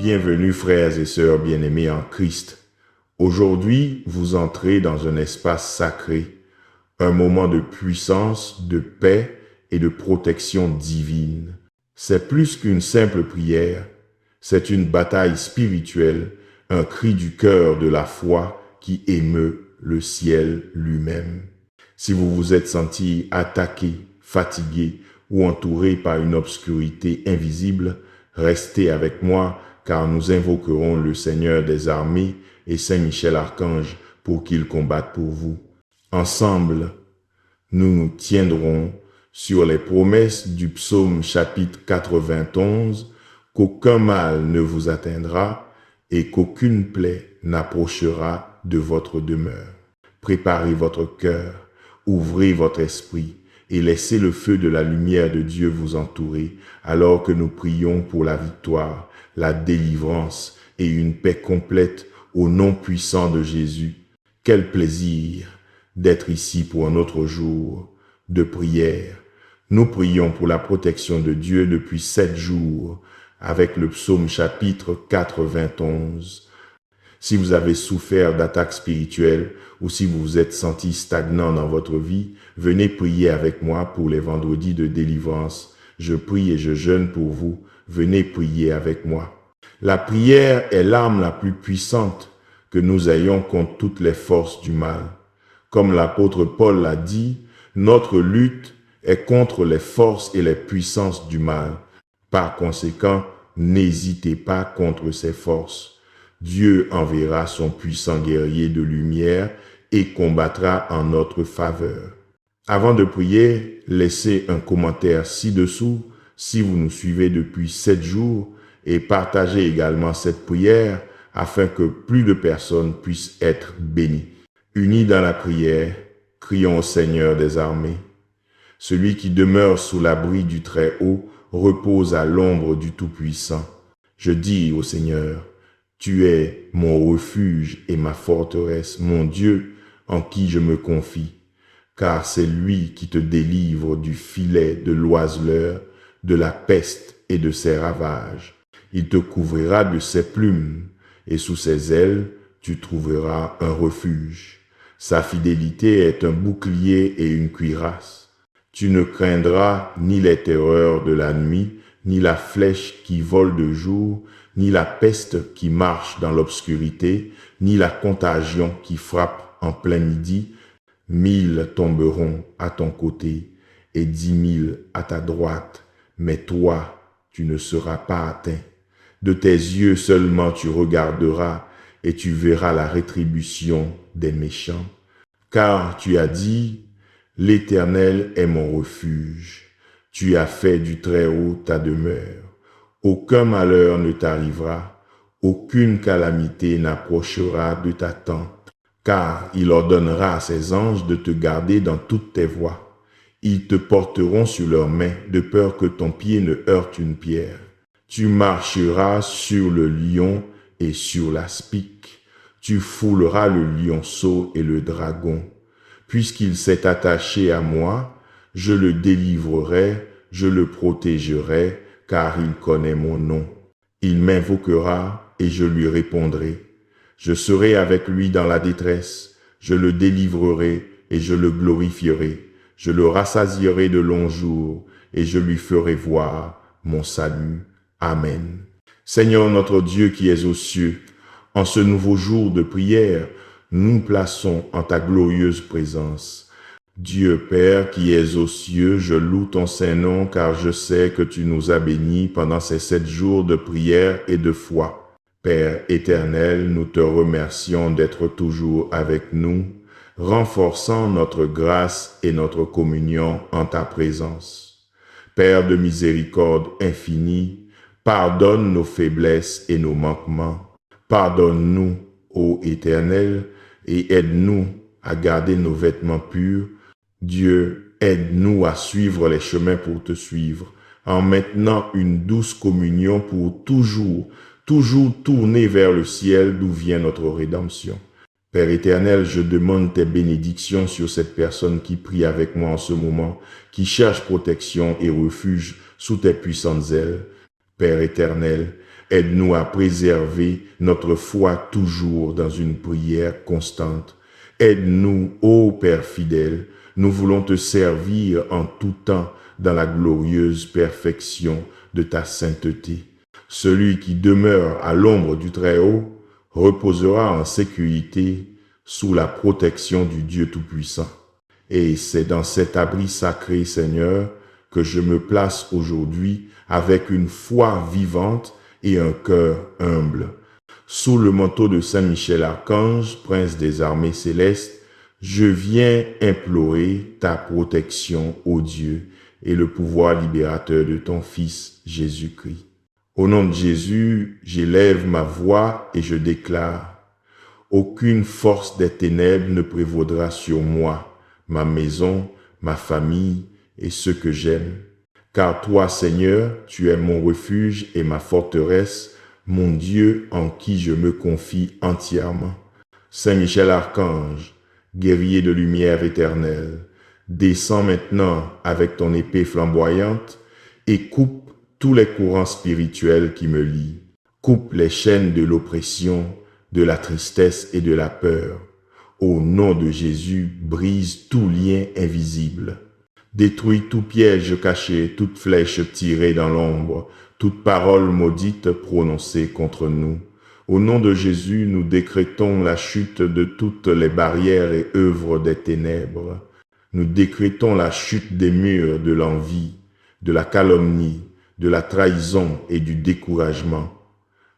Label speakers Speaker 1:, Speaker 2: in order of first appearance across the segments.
Speaker 1: Bienvenue frères et sœurs bien-aimés en Christ. Aujourd'hui, vous entrez dans un espace sacré, un moment de puissance, de paix et de protection divine. C'est plus qu'une simple prière, c'est une bataille spirituelle, un cri du cœur de la foi qui émeut le ciel lui-même. Si vous vous êtes senti attaqué, fatigué ou entouré par une obscurité invisible, restez avec moi car nous invoquerons le Seigneur des armées et Saint Michel Archange pour qu'il combatte pour vous. Ensemble, nous nous tiendrons sur les promesses du psaume chapitre 91, qu'aucun mal ne vous atteindra et qu'aucune plaie n'approchera de votre demeure. Préparez votre cœur, ouvrez votre esprit et laissez le feu de la lumière de Dieu vous entourer alors que nous prions pour la victoire, la délivrance et une paix complète au nom puissant de Jésus. Quel plaisir d'être ici pour un autre jour de prière. Nous prions pour la protection de Dieu depuis 7 jours avec le psaume chapitre 91. Si vous avez souffert d'attaques spirituelles ou si vous vous êtes senti stagnant dans votre vie, venez prier avec moi pour les vendredis de délivrance. Je prie et je jeûne pour vous. Venez prier avec moi. La prière est l'arme la plus puissante que nous ayons contre toutes les forces du mal. Comme l'apôtre Paul l'a dit, notre lutte est contre les forces et les puissances du mal. Par conséquent, n'hésitez pas contre ces forces. Dieu enverra son puissant guerrier de lumière et combattra en notre faveur. Avant de prier, laissez un commentaire ci-dessous si vous nous suivez depuis 7 jours et partagez également cette prière afin que plus de personnes puissent être bénies. Unis dans la prière, crions au Seigneur des armées. Celui qui demeure sous l'abri du Très-Haut repose à l'ombre du Tout-Puissant. Je dis au Seigneur, tu es mon refuge et ma forteresse, mon Dieu en qui je me confie, car c'est lui qui te délivre du filet de l'oiseleur, de la peste et de ses ravages. Il te couvrira de ses plumes, et sous ses ailes, tu trouveras un refuge. Sa fidélité est un bouclier et une cuirasse. Tu ne craindras ni les terreurs de la nuit, ni la flèche qui vole de jour, ni la peste qui marche dans l'obscurité, ni la contagion qui frappe en plein midi. 1000 tomberont à ton côté et 10 000 à ta droite, mais toi, tu ne seras pas atteint. De tes yeux seulement tu regarderas et tu verras la rétribution des méchants. Car tu as dit, l'Éternel est mon refuge. Tu as fait du Très-Haut ta demeure. Aucun malheur ne t'arrivera, aucune calamité n'approchera de ta tente, car il ordonnera à ses anges de te garder dans toutes tes voies. Ils te porteront sur leurs mains, de peur que ton pied ne heurte une pierre. Tu marcheras sur le lion et sur l'aspic. Tu fouleras le lionceau et le dragon. Puisqu'il s'est attaché à moi, je le délivrerai, je le protégerai, car il connaît mon nom. Il m'invoquera et je lui répondrai. Je serai avec lui dans la détresse, je le délivrerai et je le glorifierai. Je le rassasierai de longs jours et je lui ferai voir mon salut. Amen. Seigneur notre Dieu qui es aux cieux, en ce nouveau jour de prière, nous nous plaçons en ta glorieuse présence. Dieu Père qui es aux cieux, je loue ton saint nom car je sais que tu nous as bénis pendant ces 7 jours de prière et de foi. Père éternel, nous te remercions d'être toujours avec nous, renforçant notre grâce et notre communion en ta présence. Père de miséricorde infinie, pardonne nos faiblesses et nos manquements. Pardonne-nous, ô Éternel, et aide-nous à garder nos vêtements purs. Dieu, aide-nous à suivre les chemins pour te suivre, en maintenant une douce communion pour toujours tourner vers le ciel d'où vient notre rédemption. Père éternel, je demande tes bénédictions sur cette personne qui prie avec moi en ce moment, qui cherche protection et refuge sous tes puissantes ailes. Père éternel, aide-nous à préserver notre foi toujours dans une prière constante. Aide-nous, ô Père fidèle, nous voulons te servir en tout temps dans la glorieuse perfection de ta sainteté. Celui qui demeure à l'ombre du Très-Haut reposera en sécurité sous la protection du Dieu Tout-Puissant. Et c'est dans cet abri sacré, Seigneur, que je me place aujourd'hui avec une foi vivante et un cœur humble. Sous le manteau de Saint Michel Archange, prince des armées célestes, je viens implorer ta protection, ô Dieu, et le pouvoir libérateur de ton Fils Jésus-Christ. Au nom de Jésus, j'élève ma voix et je déclare: aucune force des ténèbres ne prévaudra sur moi, ma maison, ma famille et ceux que j'aime. Car toi, Seigneur, tu es mon refuge et ma forteresse, mon Dieu en qui je me confie entièrement. Saint Michel Archange, guerrier de lumière éternelle, descends maintenant avec ton épée flamboyante et coupe tous les courants spirituels qui me lient. Coupe les chaînes de l'oppression, de la tristesse et de la peur. Au nom de Jésus, brise tout lien invisible. Détruis tout piège caché, toute flèche tirée dans l'ombre, toute parole maudite prononcée contre nous. Au nom de Jésus, nous décrétons la chute de toutes les barrières et œuvres des ténèbres. Nous décrétons la chute des murs de l'envie, de la calomnie, de la trahison et du découragement.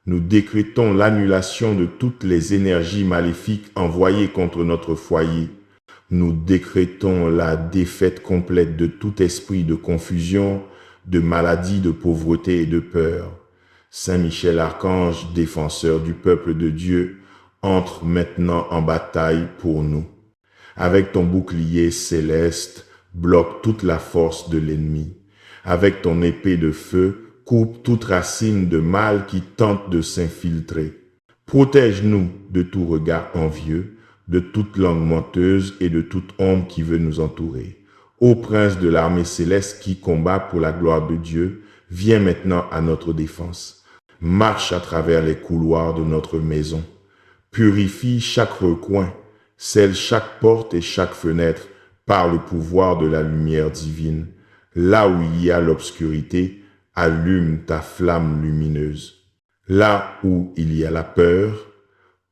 Speaker 1: Nous décrétons l'annulation de toutes les énergies maléfiques envoyées contre notre foyer. Nous décrétons la défaite complète de tout esprit de confusion, de maladie, de pauvreté et de peur. Saint Michel Archange, défenseur du peuple de Dieu, entre maintenant en bataille pour nous. Avec ton bouclier céleste, bloque toute la force de l'ennemi. Avec ton épée de feu, coupe toute racine de mal qui tente de s'infiltrer. Protège-nous de tout regard envieux, de toute langue menteuse et de toute ombre qui veut nous entourer. Ô prince de l'armée céleste qui combat pour la gloire de Dieu, viens maintenant à notre défense. Marche à travers les couloirs de notre maison. Purifie chaque recoin, scelle chaque porte et chaque fenêtre par le pouvoir de la lumière divine. Là où il y a l'obscurité, allume ta flamme lumineuse. Là où il y a la peur,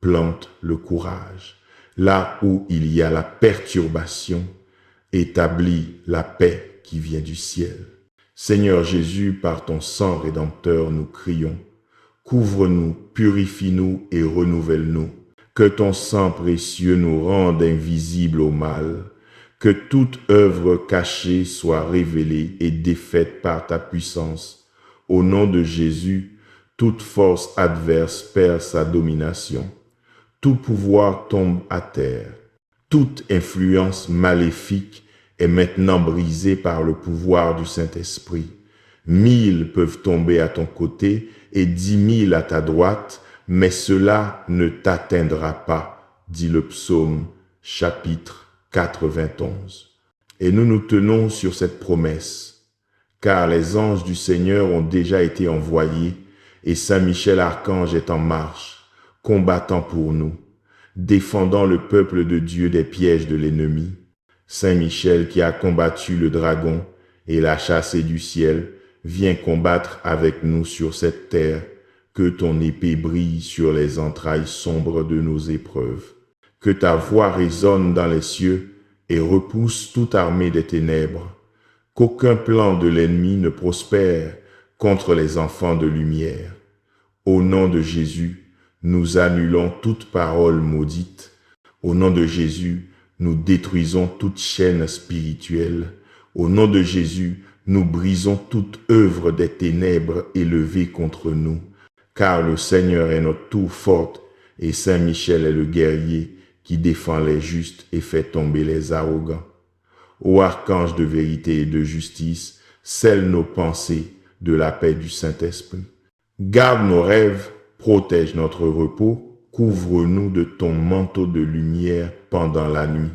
Speaker 1: plante le courage. Là où il y a la perturbation, établis la paix qui vient du ciel. Seigneur Jésus, par ton sang rédempteur, nous crions. Couvre-nous, purifie-nous et renouvelle-nous. Que ton sang précieux nous rende invisibles au mal. Que toute œuvre cachée soit révélée et défaite par ta puissance. Au nom de Jésus, toute force adverse perd sa domination. Tout pouvoir tombe à terre. Toute influence maléfique est maintenant brisée par le pouvoir du Saint-Esprit. 1000 peuvent tomber à ton côté et 10 000 à ta droite, mais cela ne t'atteindra pas, dit le psaume, chapitre 91. Et nous nous tenons sur cette promesse, car les anges du Seigneur ont déjà été envoyés et Saint Michel Archange est en marche, combattant pour nous, défendant le peuple de Dieu des pièges de l'ennemi. Saint Michel qui a combattu le dragon et l'a chassé du ciel, viens combattre avec nous sur cette terre, que ton épée brille sur les entrailles sombres de nos épreuves. Que ta voix résonne dans les cieux et repousse toute armée des ténèbres. Qu'aucun plan de l'ennemi ne prospère contre les enfants de lumière. Au nom de Jésus, nous annulons toute parole maudite. Au nom de Jésus, nous détruisons toute chaîne spirituelle. Au nom de Jésus, nous brisons toute œuvre des ténèbres élevée contre nous. Car le Seigneur est notre tour forte et Saint Michel est le guerrier qui défend les justes et fait tomber les arrogants. Ô archange de vérité et de justice, scelle nos pensées de la paix du Saint-Esprit. Garde nos rêves, protège notre repos, couvre-nous de ton manteau de lumière pendant la nuit.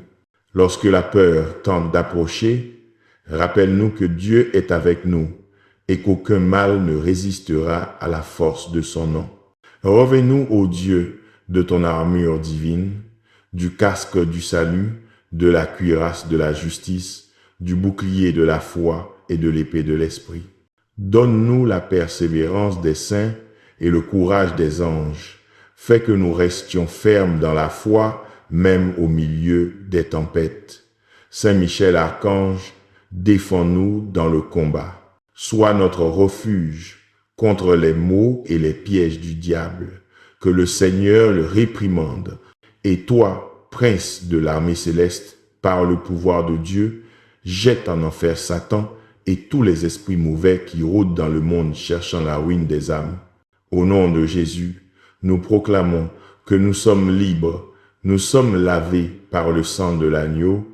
Speaker 1: Lorsque la peur tente d'approcher, rappelle-nous que Dieu est avec nous, et qu'aucun mal ne résistera à la force de son nom. Revêt-nous, ô Dieu, de ton armure divine, du casque du salut, de la cuirasse de la justice, du bouclier de la foi et de l'épée de l'esprit. Donne-nous la persévérance des saints et le courage des anges. Fais que nous restions fermes dans la foi, même au milieu des tempêtes. Saint Michel Archange, défends-nous dans le combat. Sois notre refuge contre les maux et les pièges du diable. Que le Seigneur le réprimande. Et toi, prince de l'armée céleste, par le pouvoir de Dieu, jette en enfer Satan et tous les esprits mauvais qui rôdent dans le monde cherchant la ruine des âmes. Au nom de Jésus, nous proclamons que nous sommes libres, nous sommes lavés par le sang de l'agneau,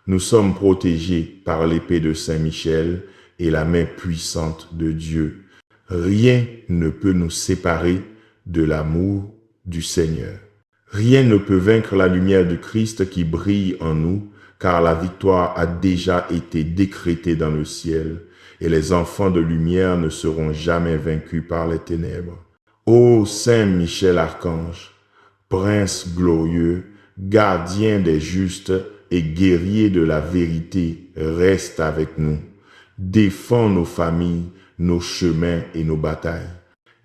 Speaker 1: nous sommes protégés par l'épée de Saint Michel et la main puissante de Dieu. Rien ne peut nous séparer de l'amour du Seigneur. Rien ne peut vaincre la lumière du Christ qui brille en nous, car la victoire a déjà été décrétée dans le ciel, et les enfants de lumière ne seront jamais vaincus par les ténèbres. Ô Saint Michel Archange, prince glorieux, gardien des justes et guerrier de la vérité, reste avec nous. Défends nos familles, nos chemins et nos batailles.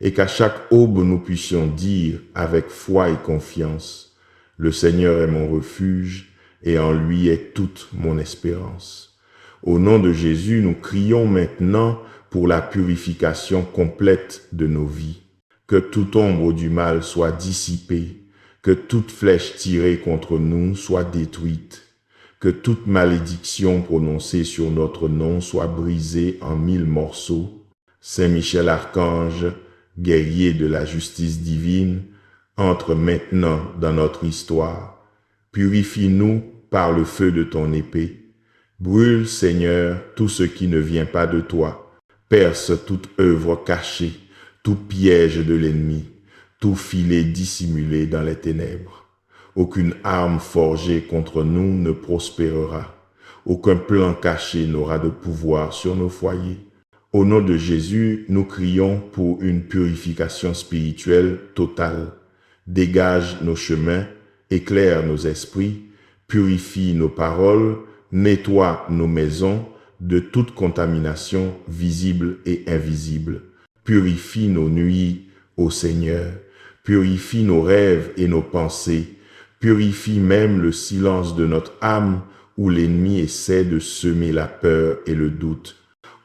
Speaker 1: Et qu'à chaque aube nous puissions dire avec foi et confiance, le Seigneur est mon refuge et en lui est toute mon espérance. Au nom de Jésus, nous crions maintenant pour la purification complète de nos vies. Que toute ombre du mal soit dissipée, que toute flèche tirée contre nous soit détruite, que toute malédiction prononcée sur notre nom soit brisée en 1000 morceaux. Saint Michel Archange, guerrier de la justice divine, entre maintenant dans notre histoire. Purifie-nous par le feu de ton épée. Brûle, Seigneur, tout ce qui ne vient pas de toi. Perce toute œuvre cachée, tout piège de l'ennemi, tout filet dissimulé dans les ténèbres. Aucune arme forgée contre nous ne prospérera. Aucun plan caché n'aura de pouvoir sur nos foyers. Au nom de Jésus, nous crions pour une purification spirituelle totale. Dégage nos chemins, éclaire nos esprits, purifie nos paroles, nettoie nos maisons de toute contamination visible et invisible. Purifie nos nuits, ô Seigneur. Purifie nos rêves et nos pensées. Purifie même le silence de notre âme où l'ennemi essaie de semer la peur et le doute.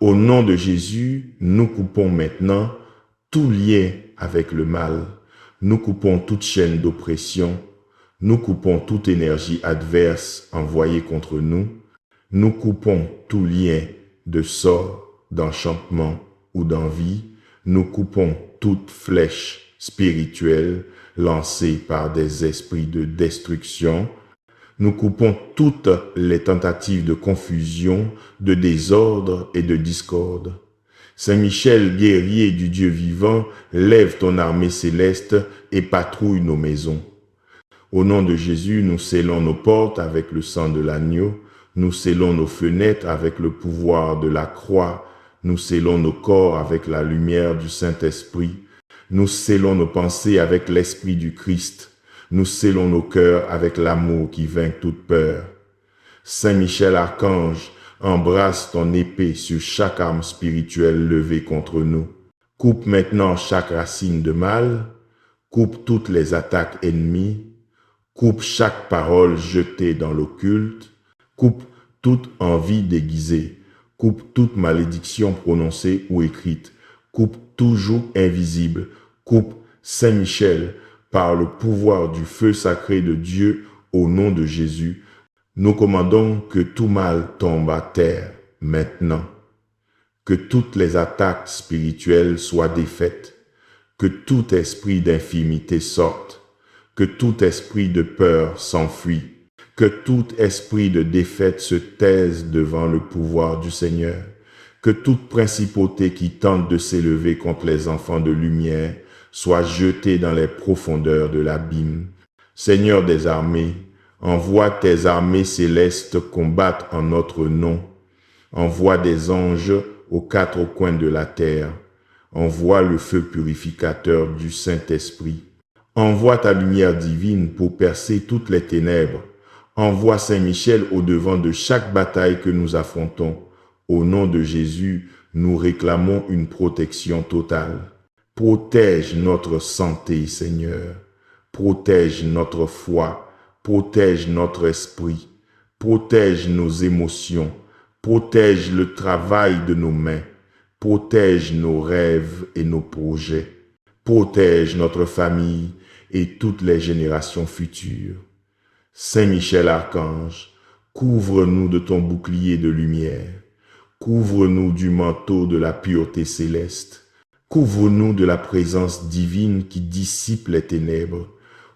Speaker 1: Au nom de Jésus, nous coupons maintenant tout lien avec le mal. Nous coupons toute chaîne d'oppression. Nous coupons toute énergie adverse envoyée contre nous. Nous coupons tout lien de sort, d'enchantement ou d'envie. Nous coupons toute flèche spirituelle lancée par des esprits de destruction. Nous coupons toutes les tentatives de confusion, de désordre et de discorde. Saint Michel, guerrier du Dieu vivant, lève ton armée céleste et patrouille nos maisons. Au nom de Jésus, nous scellons nos portes avec le sang de l'agneau, nous scellons nos fenêtres avec le pouvoir de la croix, nous scellons nos corps avec la lumière du Saint-Esprit, nous scellons nos pensées avec l'Esprit du Christ, nous scellons nos cœurs avec l'amour qui vainc toute peur. Saint Michel Archange, embrasse ton épée sur chaque arme spirituelle levée contre nous. Coupe maintenant chaque racine de mal, coupe toutes les attaques ennemies, coupe chaque parole jetée dans l'occulte, coupe toute envie déguisée, coupe toute malédiction prononcée ou écrite, coupe tout joug invisible, coupe Saint Michel, par le pouvoir du feu sacré de Dieu, au nom de Jésus, nous commandons que tout mal tombe à terre maintenant, que toutes les attaques spirituelles soient défaites, que tout esprit d'infimité sorte, que tout esprit de peur s'enfuit, que tout esprit de défaite se taise devant le pouvoir du Seigneur, que toute principauté qui tente de s'élever contre les enfants de lumière soit jetée dans les profondeurs de l'abîme. Seigneur des armées, envoie tes armées célestes combattre en notre nom. Envoie des anges aux quatre coins de la terre. Envoie le feu purificateur du Saint-Esprit. Envoie ta lumière divine pour percer toutes les ténèbres. Envoie Saint Michel au-devant de chaque bataille que nous affrontons. Au nom de Jésus, nous réclamons une protection totale. Protège notre santé, Seigneur. Protège notre foi. Protège notre esprit. Protège nos émotions. Protège le travail de nos mains. Protège nos rêves et nos projets. Protège notre famille et toutes les générations futures. Saint Michel Archange, couvre-nous de ton bouclier de lumière. Couvre-nous du manteau de la pureté céleste. Couvre-nous de la présence divine qui dissipe les ténèbres.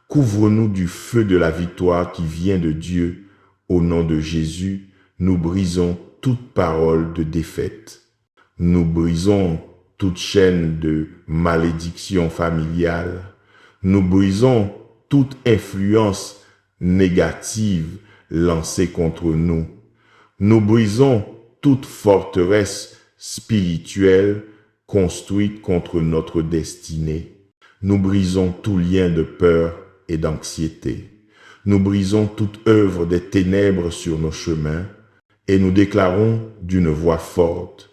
Speaker 1: Couvre-nous du feu de la victoire qui vient de Dieu. Au nom de Jésus, nous brisons toute parole de défaite. Nous brisons toute chaîne de malédiction familiale. Nous brisons toute influence négative lancée contre nous. Nous brisons toute forteresse spirituelle construite contre notre destinée. Nous brisons tout lien de peur et d'anxiété. Nous brisons toute œuvre des ténèbres sur nos chemins et nous déclarons d'une voix forte: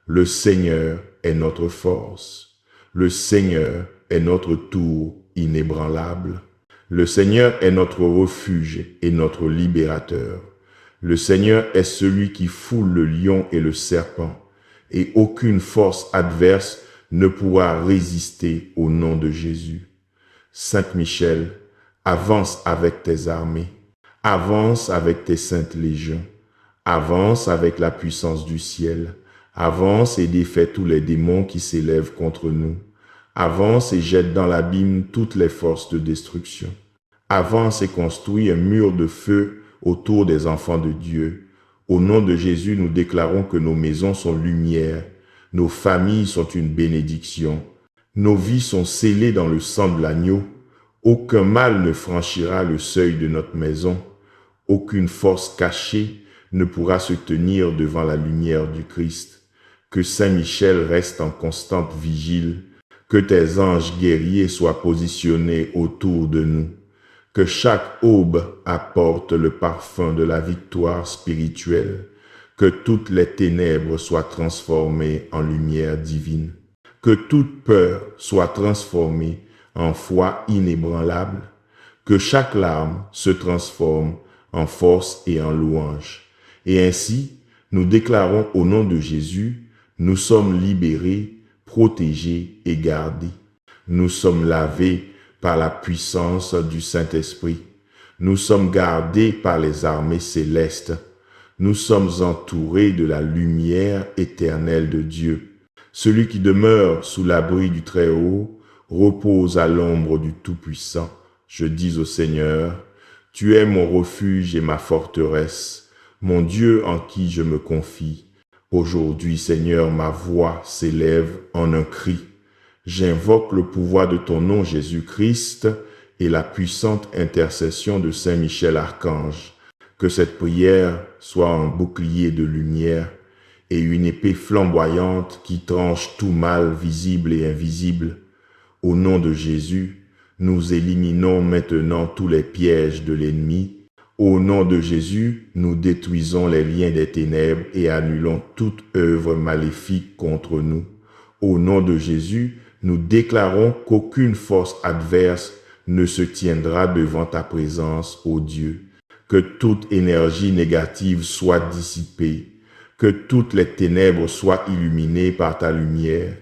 Speaker 1: le Seigneur est notre force. Le Seigneur est notre tour inébranlable. Le Seigneur est notre refuge et notre libérateur. Le Seigneur est celui qui foule le lion et le serpent, et aucune force adverse ne pourra résister au nom de Jésus. Saint Michel, avance avec tes armées, avance avec tes saintes légions, avance avec la puissance du ciel, avance et défais tous les démons qui s'élèvent contre nous, avance et jette dans l'abîme toutes les forces de destruction. Avance et construis un mur de feu autour des enfants de Dieu. Au nom de Jésus, nous déclarons que nos maisons sont lumière, nos familles sont une bénédiction, nos vies sont scellées dans le sang de l'agneau. Aucun mal ne franchira le seuil de notre maison. Aucune force cachée ne pourra se tenir devant la lumière du Christ. Que Saint Michel reste en constante vigile. Que tes anges guerriers soient positionnés autour de nous. Que chaque aube apporte le parfum de la victoire spirituelle. Que toutes les ténèbres soient transformées en lumière divine. Que toute peur soit transformée en foi inébranlable. Que chaque larme se transforme en force et en louange. Et ainsi, nous déclarons au nom de Jésus, nous sommes libérés, protégés et gardés. Nous sommes lavés par la puissance du Saint-Esprit. Nous sommes gardés par les armées célestes. Nous sommes entourés de la lumière éternelle de Dieu. Celui qui demeure sous l'abri du Très-Haut repose à l'ombre du Tout-Puissant. Je dis au Seigneur, tu es mon refuge et ma forteresse, mon Dieu en qui je me confie. Aujourd'hui, Seigneur, ma voix s'élève en un cri. J'invoque le pouvoir de ton nom Jésus-Christ et la puissante intercession de Saint Michel Archange. Que cette prière soit un bouclier de lumière et une épée flamboyante qui tranche tout mal visible et invisible. Au nom de Jésus, nous éliminons maintenant tous les pièges de l'ennemi. Au nom de Jésus, nous détruisons les liens des ténèbres et annulons toute œuvre maléfique contre nous. Au nom de Jésus, nous déclarons qu'aucune force adverse ne se tiendra devant ta présence, ô Dieu. Que toute énergie négative soit dissipée, que toutes les ténèbres soient illuminées par ta lumière,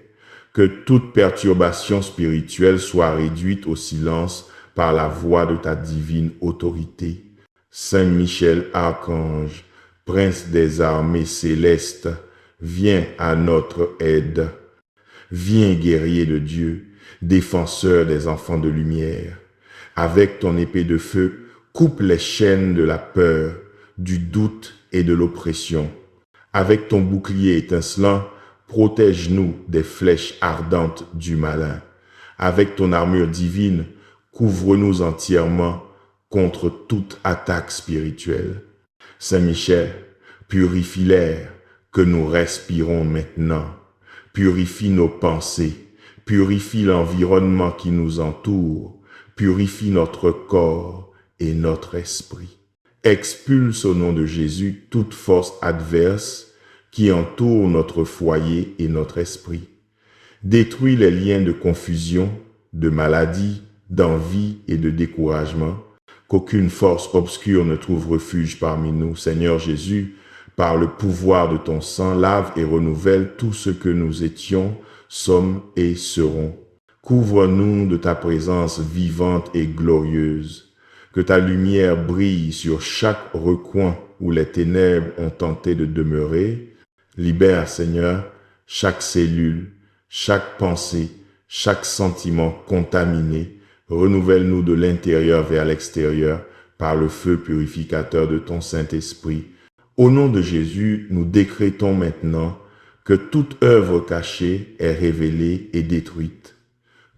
Speaker 1: que toute perturbation spirituelle soit réduite au silence par la voix de ta divine autorité. Saint Michel Archange, prince des armées célestes, viens à notre aide. Viens, guerrier de Dieu, défenseur des enfants de lumière. Avec ton épée de feu, coupe les chaînes de la peur, du doute et de l'oppression. Avec ton bouclier étincelant, protège-nous des flèches ardentes du malin. Avec ton armure divine, couvre-nous entièrement contre toute attaque spirituelle. Saint Michel, purifie l'air, que nous respirons maintenant. Purifie nos pensées, purifie l'environnement qui nous entoure, purifie notre corps et notre esprit. Expulse au nom de Jésus toute force adverse qui entoure notre foyer et notre esprit. Détruis les liens de confusion, de maladie, d'envie et de découragement. Qu'aucune force obscure ne trouve refuge parmi nous. Seigneur Jésus, par le pouvoir de ton sang, lave et renouvelle tout ce que nous étions, sommes et serons. Couvre-nous de ta présence vivante et glorieuse. Que ta lumière brille sur chaque recoin où les ténèbres ont tenté de demeurer. Libère, Seigneur, chaque cellule, chaque pensée, chaque sentiment contaminé. Renouvelle-nous de l'intérieur vers l'extérieur par le feu purificateur de ton Saint-Esprit. Au nom de Jésus, nous décrétons maintenant que toute œuvre cachée est révélée et détruite.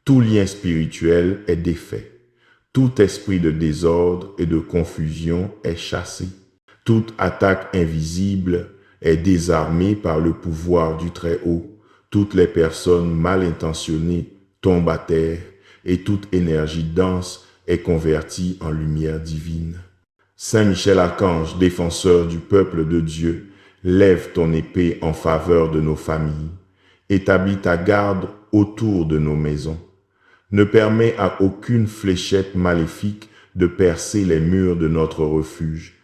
Speaker 1: Tout lien spirituel est défait. Tout esprit de désordre et de confusion est chassé. Toute attaque invisible est désarmée par le pouvoir du Très-Haut. Toutes les personnes mal intentionnées tombent à terre et toute énergie dense est convertie en lumière divine. Saint Michel Archange, défenseur du peuple de Dieu, lève ton épée en faveur de nos familles. Établis ta garde autour de nos maisons. Ne permets à aucune fléchette maléfique de percer les murs de notre refuge.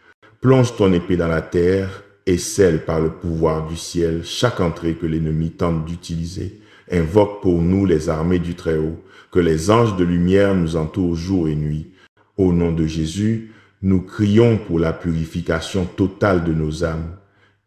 Speaker 1: Plonge ton épée dans la terre et scelle par le pouvoir du ciel chaque entrée que l'ennemi tente d'utiliser. Invoque pour nous les armées du Très-Haut, que les anges de lumière nous entourent jour et nuit. Au nom de Jésus, nous crions pour la purification totale de nos âmes.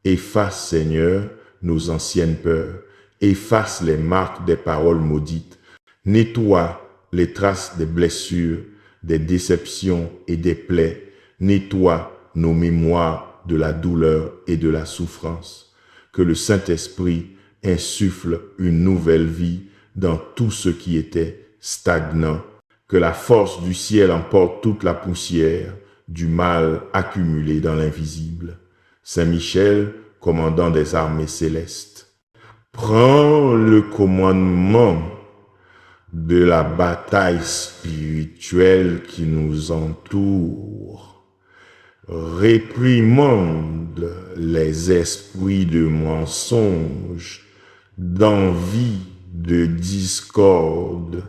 Speaker 1: Efface, Seigneur, nos anciennes peurs. Efface les marques des paroles maudites. Nettoie les traces des blessures, des déceptions et des plaies. Nettoie nos mémoires de la douleur et de la souffrance. Que le Saint-Esprit insuffle une nouvelle vie dans tout ce qui était stagnant. Que la force du ciel emporte toute la poussière du mal accumulé dans l'invisible. Saint Michel, commandant des armées célestes, prends le commandement de la bataille spirituelle qui nous entoure. Réprimande les esprits de mensonge, d'envie, de discorde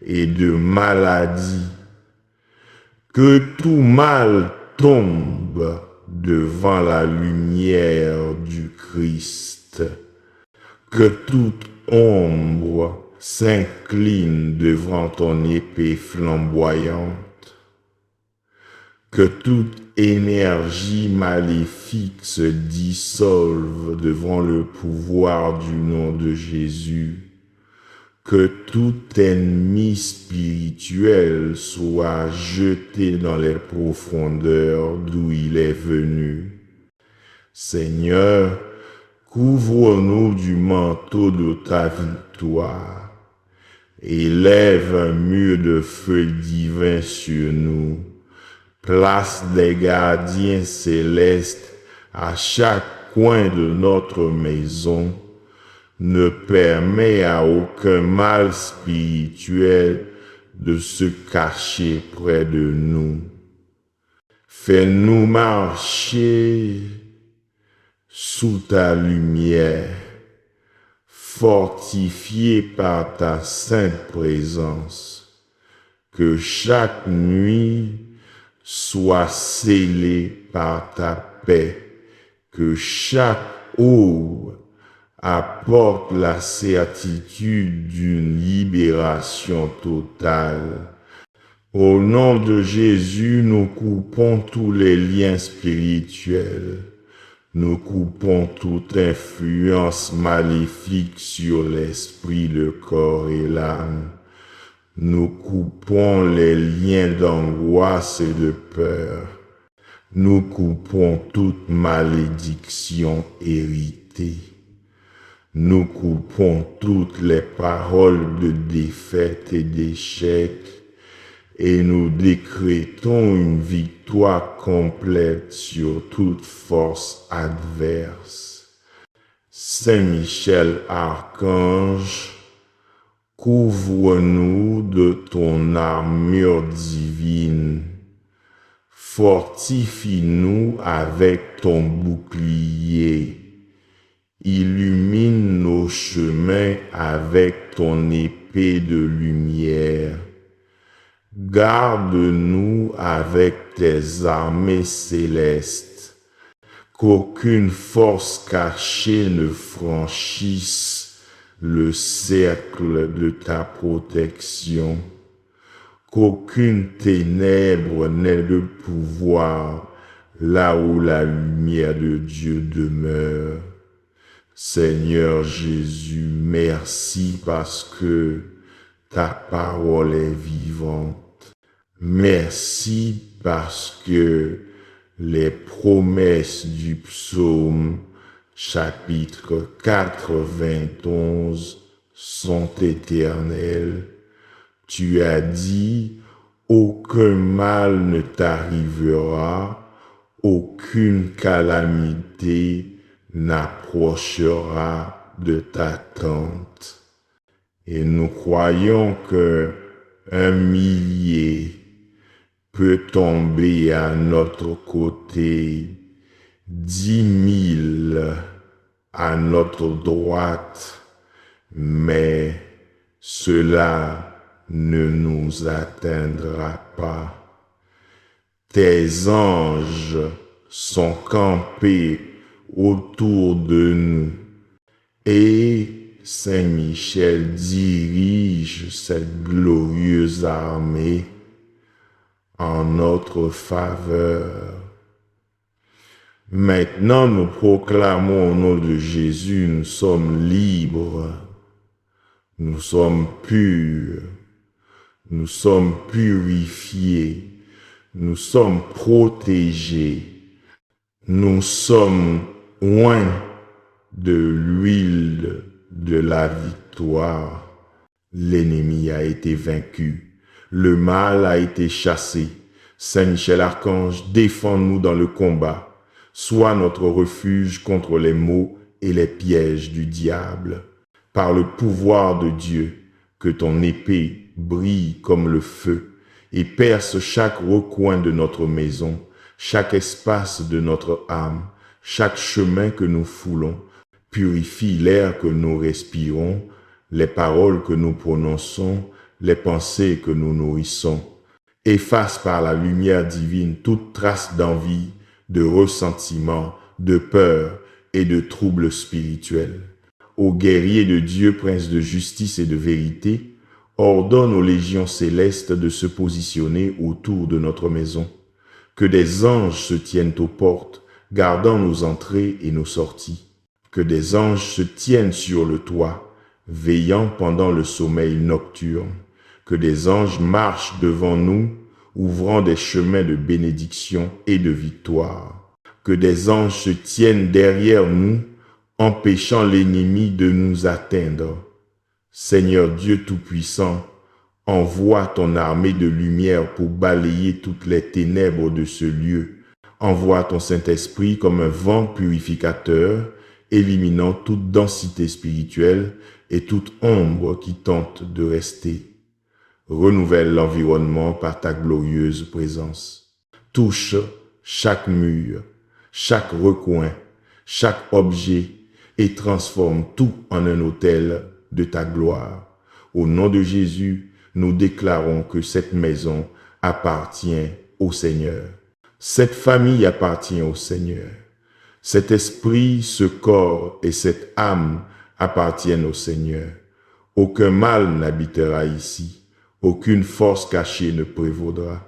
Speaker 1: et de maladie. Que tout mal tombe devant la lumière du Christ. Que toute ombre s'incline devant ton épée flamboyante. Que toute énergie maléfique se dissolve devant le pouvoir du nom de Jésus. Que tout ennemi spirituel soit jeté dans les profondeurs d'où il est venu. Seigneur, couvre-nous du manteau de ta victoire. Élève un mur de feu divin sur nous. Place des gardiens célestes à chaque coin de notre maison. Ne permet à aucun mal spirituel de se cacher près de nous. Fais-nous marcher sous ta lumière, fortifiés par ta sainte présence. Que chaque nuit soit scellée par ta paix. Que chaque aube apporte la certitude d'une libération totale. Au nom de Jésus, nous coupons tous les liens spirituels. Nous coupons toute influence maléfique sur l'esprit, le corps et l'âme. Nous coupons les liens d'angoisse et de peur. Nous coupons toute malédiction héritée. Nous coupons toutes les paroles de défaite et d'échec et nous décrétons une victoire complète sur toute force adverse. Saint Michel Archange, couvre-nous de ton armure divine. Fortifie-nous avec ton bouclier. Illumine nos chemins avec ton épée de lumière. Garde-nous avec tes armées célestes. Qu'aucune force cachée ne franchisse le cercle de ta protection. Qu'aucune ténèbre n'ait le pouvoir là où la lumière de Dieu demeure. Seigneur Jésus, merci parce que ta parole est vivante. Merci parce que les promesses du psaume chapitre 91 sont éternelles. Tu as dit, aucun mal ne t'arrivera, aucune calamité n'approchera de ta tente. Et nous croyons que 1 000 peut tomber à notre côté, 10 000 à notre droite, mais cela ne nous atteindra pas. Tes anges sont campés autour de nous et Saint Michel dirige cette glorieuse armée en notre faveur. Maintenant, nous proclamons au nom de Jésus, nous sommes libres, nous sommes purs, nous sommes purifiés, nous sommes protégés, nous sommes oints de l'huile de la victoire. L'ennemi a été vaincu. Le mal a été chassé. Saint Michel Archange, défends-nous dans le combat. Sois notre refuge contre les maux et les pièges du diable. Par le pouvoir de Dieu, que ton épée brille comme le feu et perce chaque recoin de notre maison, chaque espace de notre âme, chaque chemin que nous foulons. Purifie l'air que nous respirons, les paroles que nous prononçons, les pensées que nous nourrissons. Efface par la lumière divine toute trace d'envie, de ressentiment, de peur et de troubles spirituels. Ô guerrier de Dieu, prince de justice et de vérité, ordonne aux légions célestes de se positionner autour de notre maison. Que des anges se tiennent aux portes, gardant nos entrées et nos sorties. Que des anges se tiennent sur le toit, veillant pendant le sommeil nocturne. Que des anges marchent devant nous, ouvrant des chemins de bénédiction et de victoire. Que des anges se tiennent derrière nous, empêchant l'ennemi de nous atteindre. Seigneur Dieu Tout-Puissant, envoie ton armée de lumière pour balayer toutes les ténèbres de ce lieu. Envoie ton Saint-Esprit comme un vent purificateur, éliminant toute densité spirituelle et toute ombre qui tente de rester. Renouvelle l'environnement par ta glorieuse présence. Touche chaque mur, chaque recoin, chaque objet et transforme tout en un autel de ta gloire. Au nom de Jésus, nous déclarons que cette maison appartient au Seigneur. Cette famille appartient au Seigneur. Cet esprit, ce corps et cette âme appartiennent au Seigneur. Aucun mal n'habitera ici. Aucune force cachée ne prévaudra.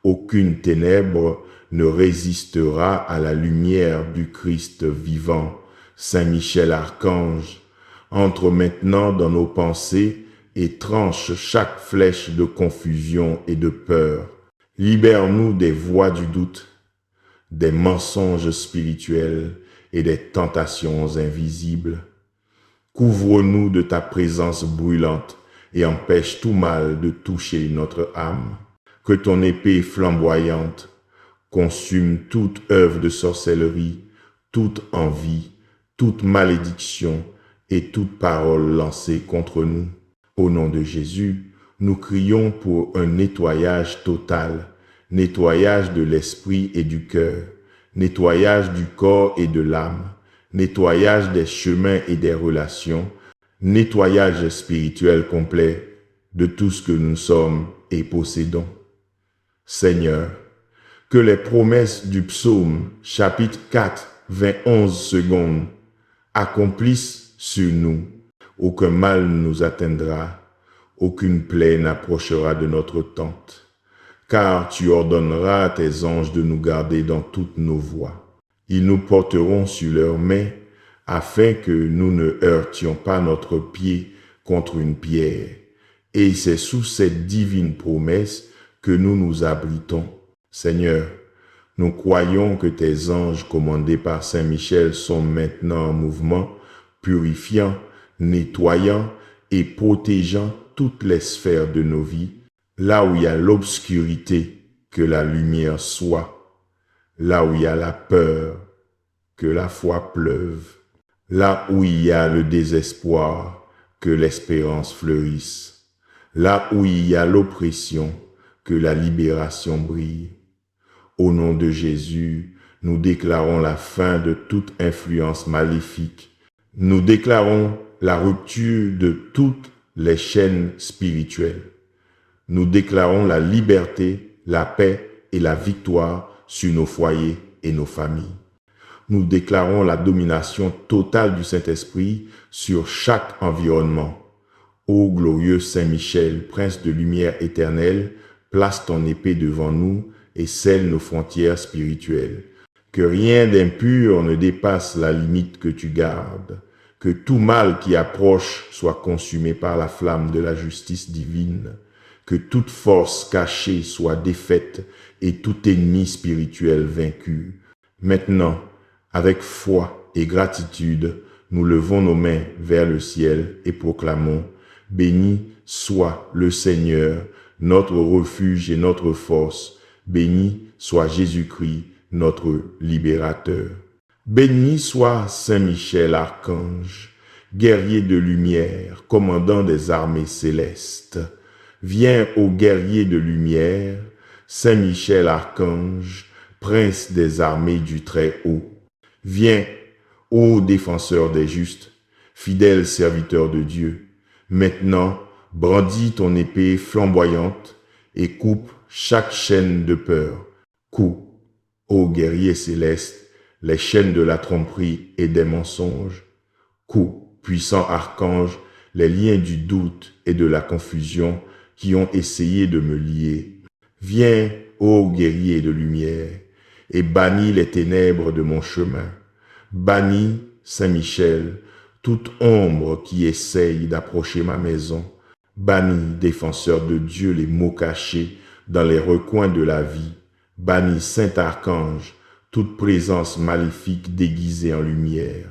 Speaker 1: Aucune ténèbre ne résistera à la lumière du Christ vivant. Saint Michel Archange, entre maintenant dans nos pensées et tranche chaque flèche de confusion et de peur. Libère-nous des voies du doute, des mensonges spirituels et des tentations invisibles. Couvre-nous de ta présence brûlante et empêche tout mal de toucher notre âme. Que ton épée flamboyante consume toute œuvre de sorcellerie, toute envie, toute malédiction et toute parole lancée contre nous. Au nom de Jésus, nous crions pour un nettoyage total, nettoyage de l'esprit et du cœur, nettoyage du corps et de l'âme, nettoyage des chemins et des relations, nettoyage spirituel complet de tout ce que nous sommes et possédons. Seigneur, que les promesses du psaume, chapitre 4, 21 secondes, accomplissent sur nous. Aucun mal ne nous atteindra, aucune plaie n'approchera de notre tente, car tu ordonneras à tes anges de nous garder dans toutes nos voies. Ils nous porteront sur leurs mains, afin que nous ne heurtions pas notre pied contre une pierre. Et c'est sous cette divine promesse que nous nous abritons. Seigneur, nous croyons que tes anges commandés par Saint Michel sont maintenant en mouvement, purifiant, nettoyant et protégeant toutes les sphères de nos vies. Là où il y a l'obscurité, que la lumière soit. Là où il y a la peur, que la foi pleuve. Là où il y a le désespoir, que l'espérance fleurisse. Là où il y a l'oppression, que la libération brille. Au nom de Jésus, nous déclarons la fin de toute influence maléfique. Nous déclarons la rupture de toutes les chaînes spirituelles. Nous déclarons la liberté, la paix et la victoire sur nos foyers et nos familles. Nous déclarons la domination totale du Saint-Esprit sur chaque environnement. Ô glorieux Saint Michel, prince de lumière éternelle, place ton épée devant nous et scelle nos frontières spirituelles. Que rien d'impur ne dépasse la limite que tu gardes. Que tout mal qui approche soit consumé par la flamme de la justice divine. Que toute force cachée soit défaite et tout ennemi spirituel vaincu. Maintenant, avec foi et gratitude, nous levons nos mains vers le ciel et proclamons: béni soit le Seigneur, notre refuge et notre force. Béni soit Jésus-Christ, notre libérateur. Béni soit Saint Michel, archange, guerrier de lumière, commandant des armées célestes. Viens, ô guerrier de lumière, Saint Michel, archange, prince des armées du Très-Haut. Viens, ô défenseur des justes, fidèle serviteur de Dieu. Maintenant, brandis ton épée flamboyante et coupe chaque chaîne de peur. Coupe, ô guerrier céleste, les chaînes de la tromperie et des mensonges. Coupe, puissant archange, les liens du doute et de la confusion qui ont essayé de me lier. Viens, ô guerrier de lumière, et bannis les ténèbres de mon chemin. Bannis, Saint Michel, toute ombre qui essaye d'approcher ma maison. Bannis, défenseur de Dieu, les maux cachés dans les recoins de la vie. Bannis, Saint Archange, toute présence maléfique déguisée en lumière.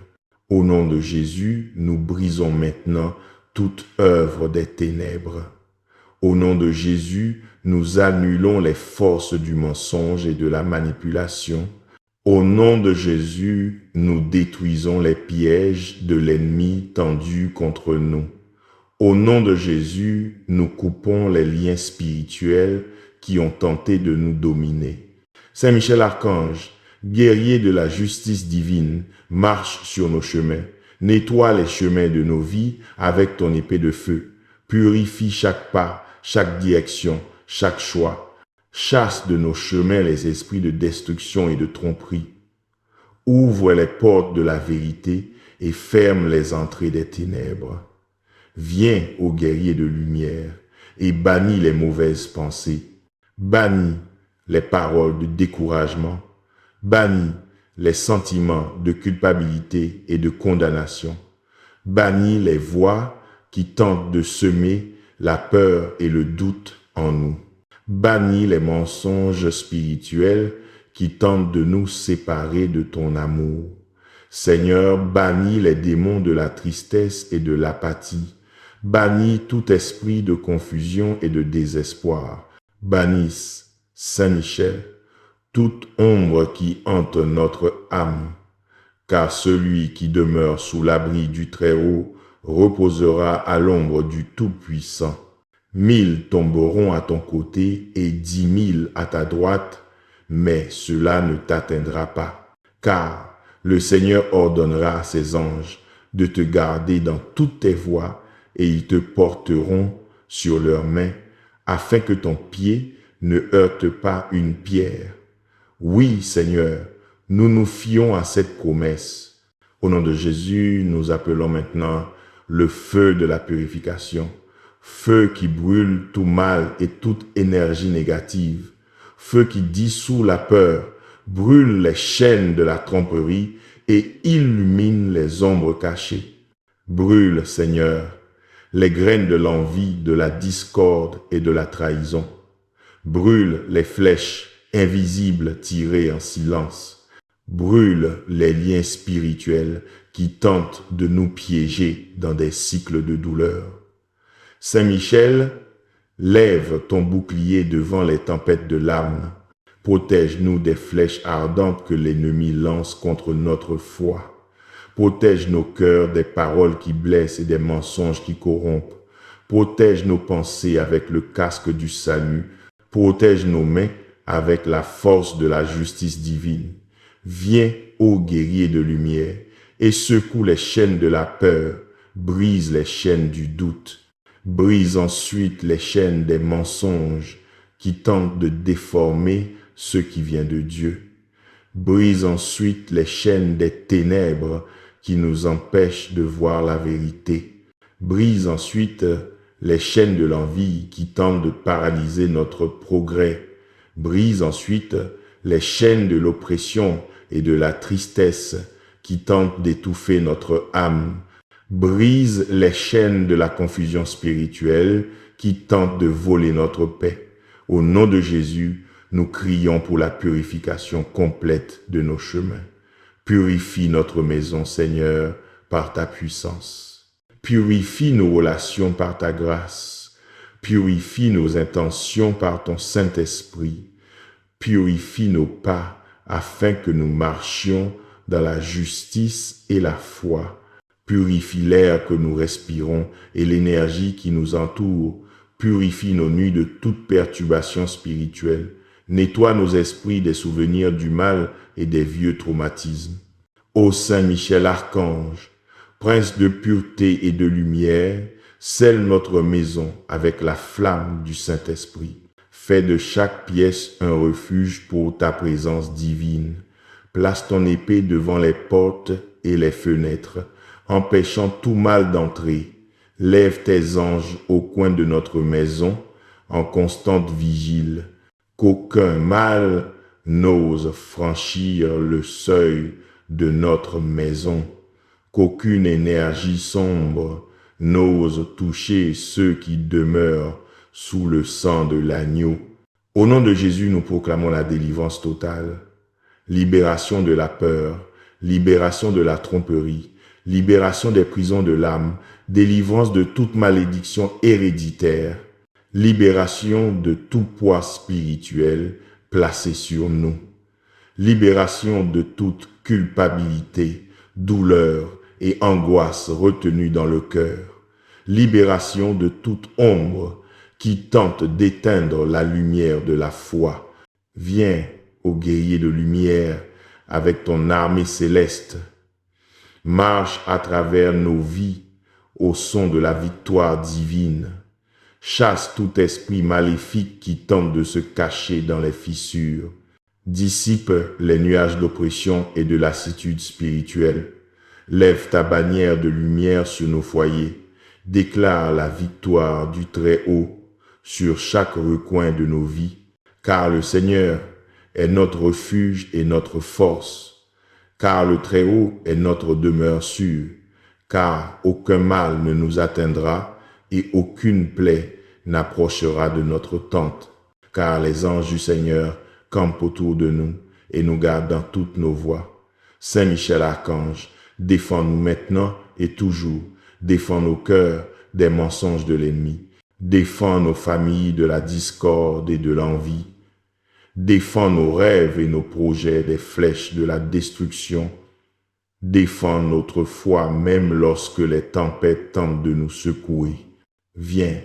Speaker 1: Au nom de Jésus, nous brisons maintenant toute œuvre des ténèbres. Au nom de Jésus, nous annulons les forces du mensonge et de la manipulation. Au nom de Jésus, nous détruisons les pièges de l'ennemi tendus contre nous. Au nom de Jésus, nous coupons les liens spirituels qui ont tenté de nous dominer. Saint Michel Archange, guerrier de la justice divine, marche sur nos chemins, nettoie les chemins de nos vies avec ton épée de feu, purifie chaque pas, chaque direction, chaque choix, chasse de nos chemins les esprits de destruction et de tromperie, ouvre les portes de la vérité et ferme les entrées des ténèbres. Viens, ô guerrier de lumière, et bannis les mauvaises pensées, bannis les paroles de découragement, bannis les sentiments de culpabilité et de condamnation, bannis les voix qui tentent de semer la peur et le doute en nous, bannis les mensonges spirituels qui tentent de nous séparer de ton amour. Seigneur, bannis les démons de la tristesse et de l'apathie, bannis tout esprit de confusion et de désespoir, bannisse, Saint Michel, toute ombre qui hante notre âme, car celui qui demeure sous l'abri du Très-Haut reposera à l'ombre du Tout-Puissant. 1000 tomberont à ton côté et 10 000 à ta droite, mais cela ne t'atteindra pas. Car le Seigneur ordonnera à ses anges de te garder dans toutes tes voies, et ils te porteront sur leurs mains, afin que ton pied ne heurte pas une pierre. Oui, Seigneur, nous nous fions à cette promesse. Au nom de Jésus, nous appelons maintenant le feu de la purification, feu qui brûle tout mal et toute énergie négative, feu qui dissout la peur, brûle les chaînes de la tromperie et illumine les ombres cachées. Brûle, Seigneur, les graines de l'envie, de la discorde et de la trahison. Brûle les flèches invisibles tirées en silence. Brûle les liens spirituels qui tentent de nous piéger dans des cycles de douleur. Saint Michel, lève ton bouclier devant les tempêtes de larmes. Protège-nous des flèches ardentes que l'ennemi lance contre notre foi. Protège nos cœurs des paroles qui blessent et des mensonges qui corrompent. Protège nos pensées avec le casque du salut. Protège nos mains avec la force de la justice divine. Viens, ô guerrier de lumière, et secoue les chaînes de la peur, brise les chaînes du doute. Brise ensuite les chaînes des mensonges qui tentent de déformer ce qui vient de Dieu. Brise ensuite les chaînes des ténèbres qui nous empêchent de voir la vérité. Brise ensuite les chaînes de l'envie qui tentent de paralyser notre progrès. Brise ensuite les chaînes de l'oppression et de la tristesse qui tentent d'étouffer notre âme. Brise les chaînes de la confusion spirituelle qui tentent de voler notre paix. Au nom de Jésus, nous crions pour la purification complète de nos chemins. Purifie notre maison, Seigneur, par ta puissance. Purifie nos relations par ta grâce. Purifie nos intentions par ton Saint-Esprit. Purifie nos pas afin que nous marchions dans la justice et la foi. Purifie l'air que nous respirons et l'énergie qui nous entoure. Purifie nos nuits de toute perturbation spirituelle. Nettoie nos esprits des souvenirs du mal et des vieux traumatismes. Ô Saint Michel Archange, Prince de pureté et de lumière, scelle notre maison avec la flamme du Saint-Esprit. Fais de chaque pièce un refuge pour ta présence divine. Place ton épée devant les portes et les fenêtres, empêchant tout mal d'entrer. Lève tes anges au coin de notre maison, en constante vigile, qu'aucun mal n'ose franchir le seuil de notre maison, qu'aucune énergie sombre n'ose toucher ceux qui demeurent sous le sang de l'agneau. Au nom de Jésus, nous proclamons la délivrance totale, libération de la peur, libération de la tromperie, libération des prisons de l'âme, délivrance de toute malédiction héréditaire, libération de tout poids spirituel placé sur nous, libération de toute culpabilité, douleur et angoisse retenue dans le cœur, libération de toute ombre qui tente d'éteindre la lumière de la foi. Viens, ô guerrier de lumière, avec ton armée céleste. Marche à travers nos vies au son de la victoire divine. Chasse tout esprit maléfique qui tente de se cacher dans les fissures. Dissipe les nuages d'oppression et de lassitude spirituelle. Lève ta bannière de lumière sur nos foyers. Déclare la victoire du Très-Haut sur chaque recoin de nos vies, car le Seigneur est notre refuge et notre force, car le Très-Haut est notre demeure sûre, car aucun mal ne nous atteindra et aucune plaie n'approchera de notre tente, car les anges du Seigneur campent autour de nous et nous gardent dans toutes nos voies. Saint Michel Archange, défends-nous maintenant et toujours, défends nos cœurs des mensonges de l'ennemi, défends nos familles de la discorde et de l'envie, défends nos rêves et nos projets des flèches de la destruction. Défends notre foi même lorsque les tempêtes tentent de nous secouer. Viens,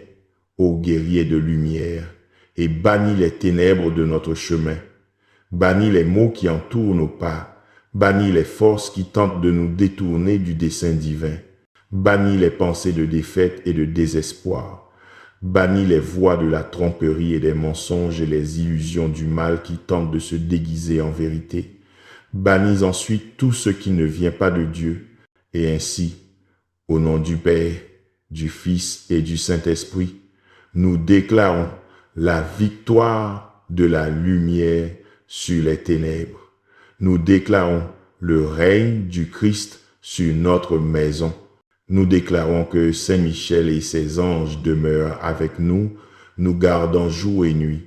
Speaker 1: ô guerrier de lumière, et bannis les ténèbres de notre chemin. Bannis les maux qui entourent nos pas. Bannis les forces qui tentent de nous détourner du dessein divin. Bannis les pensées de défaite et de désespoir. Bannis les voix de la tromperie et des mensonges et les illusions du mal qui tentent de se déguiser en vérité. Bannis ensuite tout ce qui ne vient pas de Dieu. Et ainsi, au nom du Père, du Fils et du Saint-Esprit, nous déclarons la victoire de la lumière sur les ténèbres. Nous déclarons le règne du Christ sur notre maison. Nous déclarons que Saint Michel et ses anges demeurent avec nous, nous gardant jour et nuit.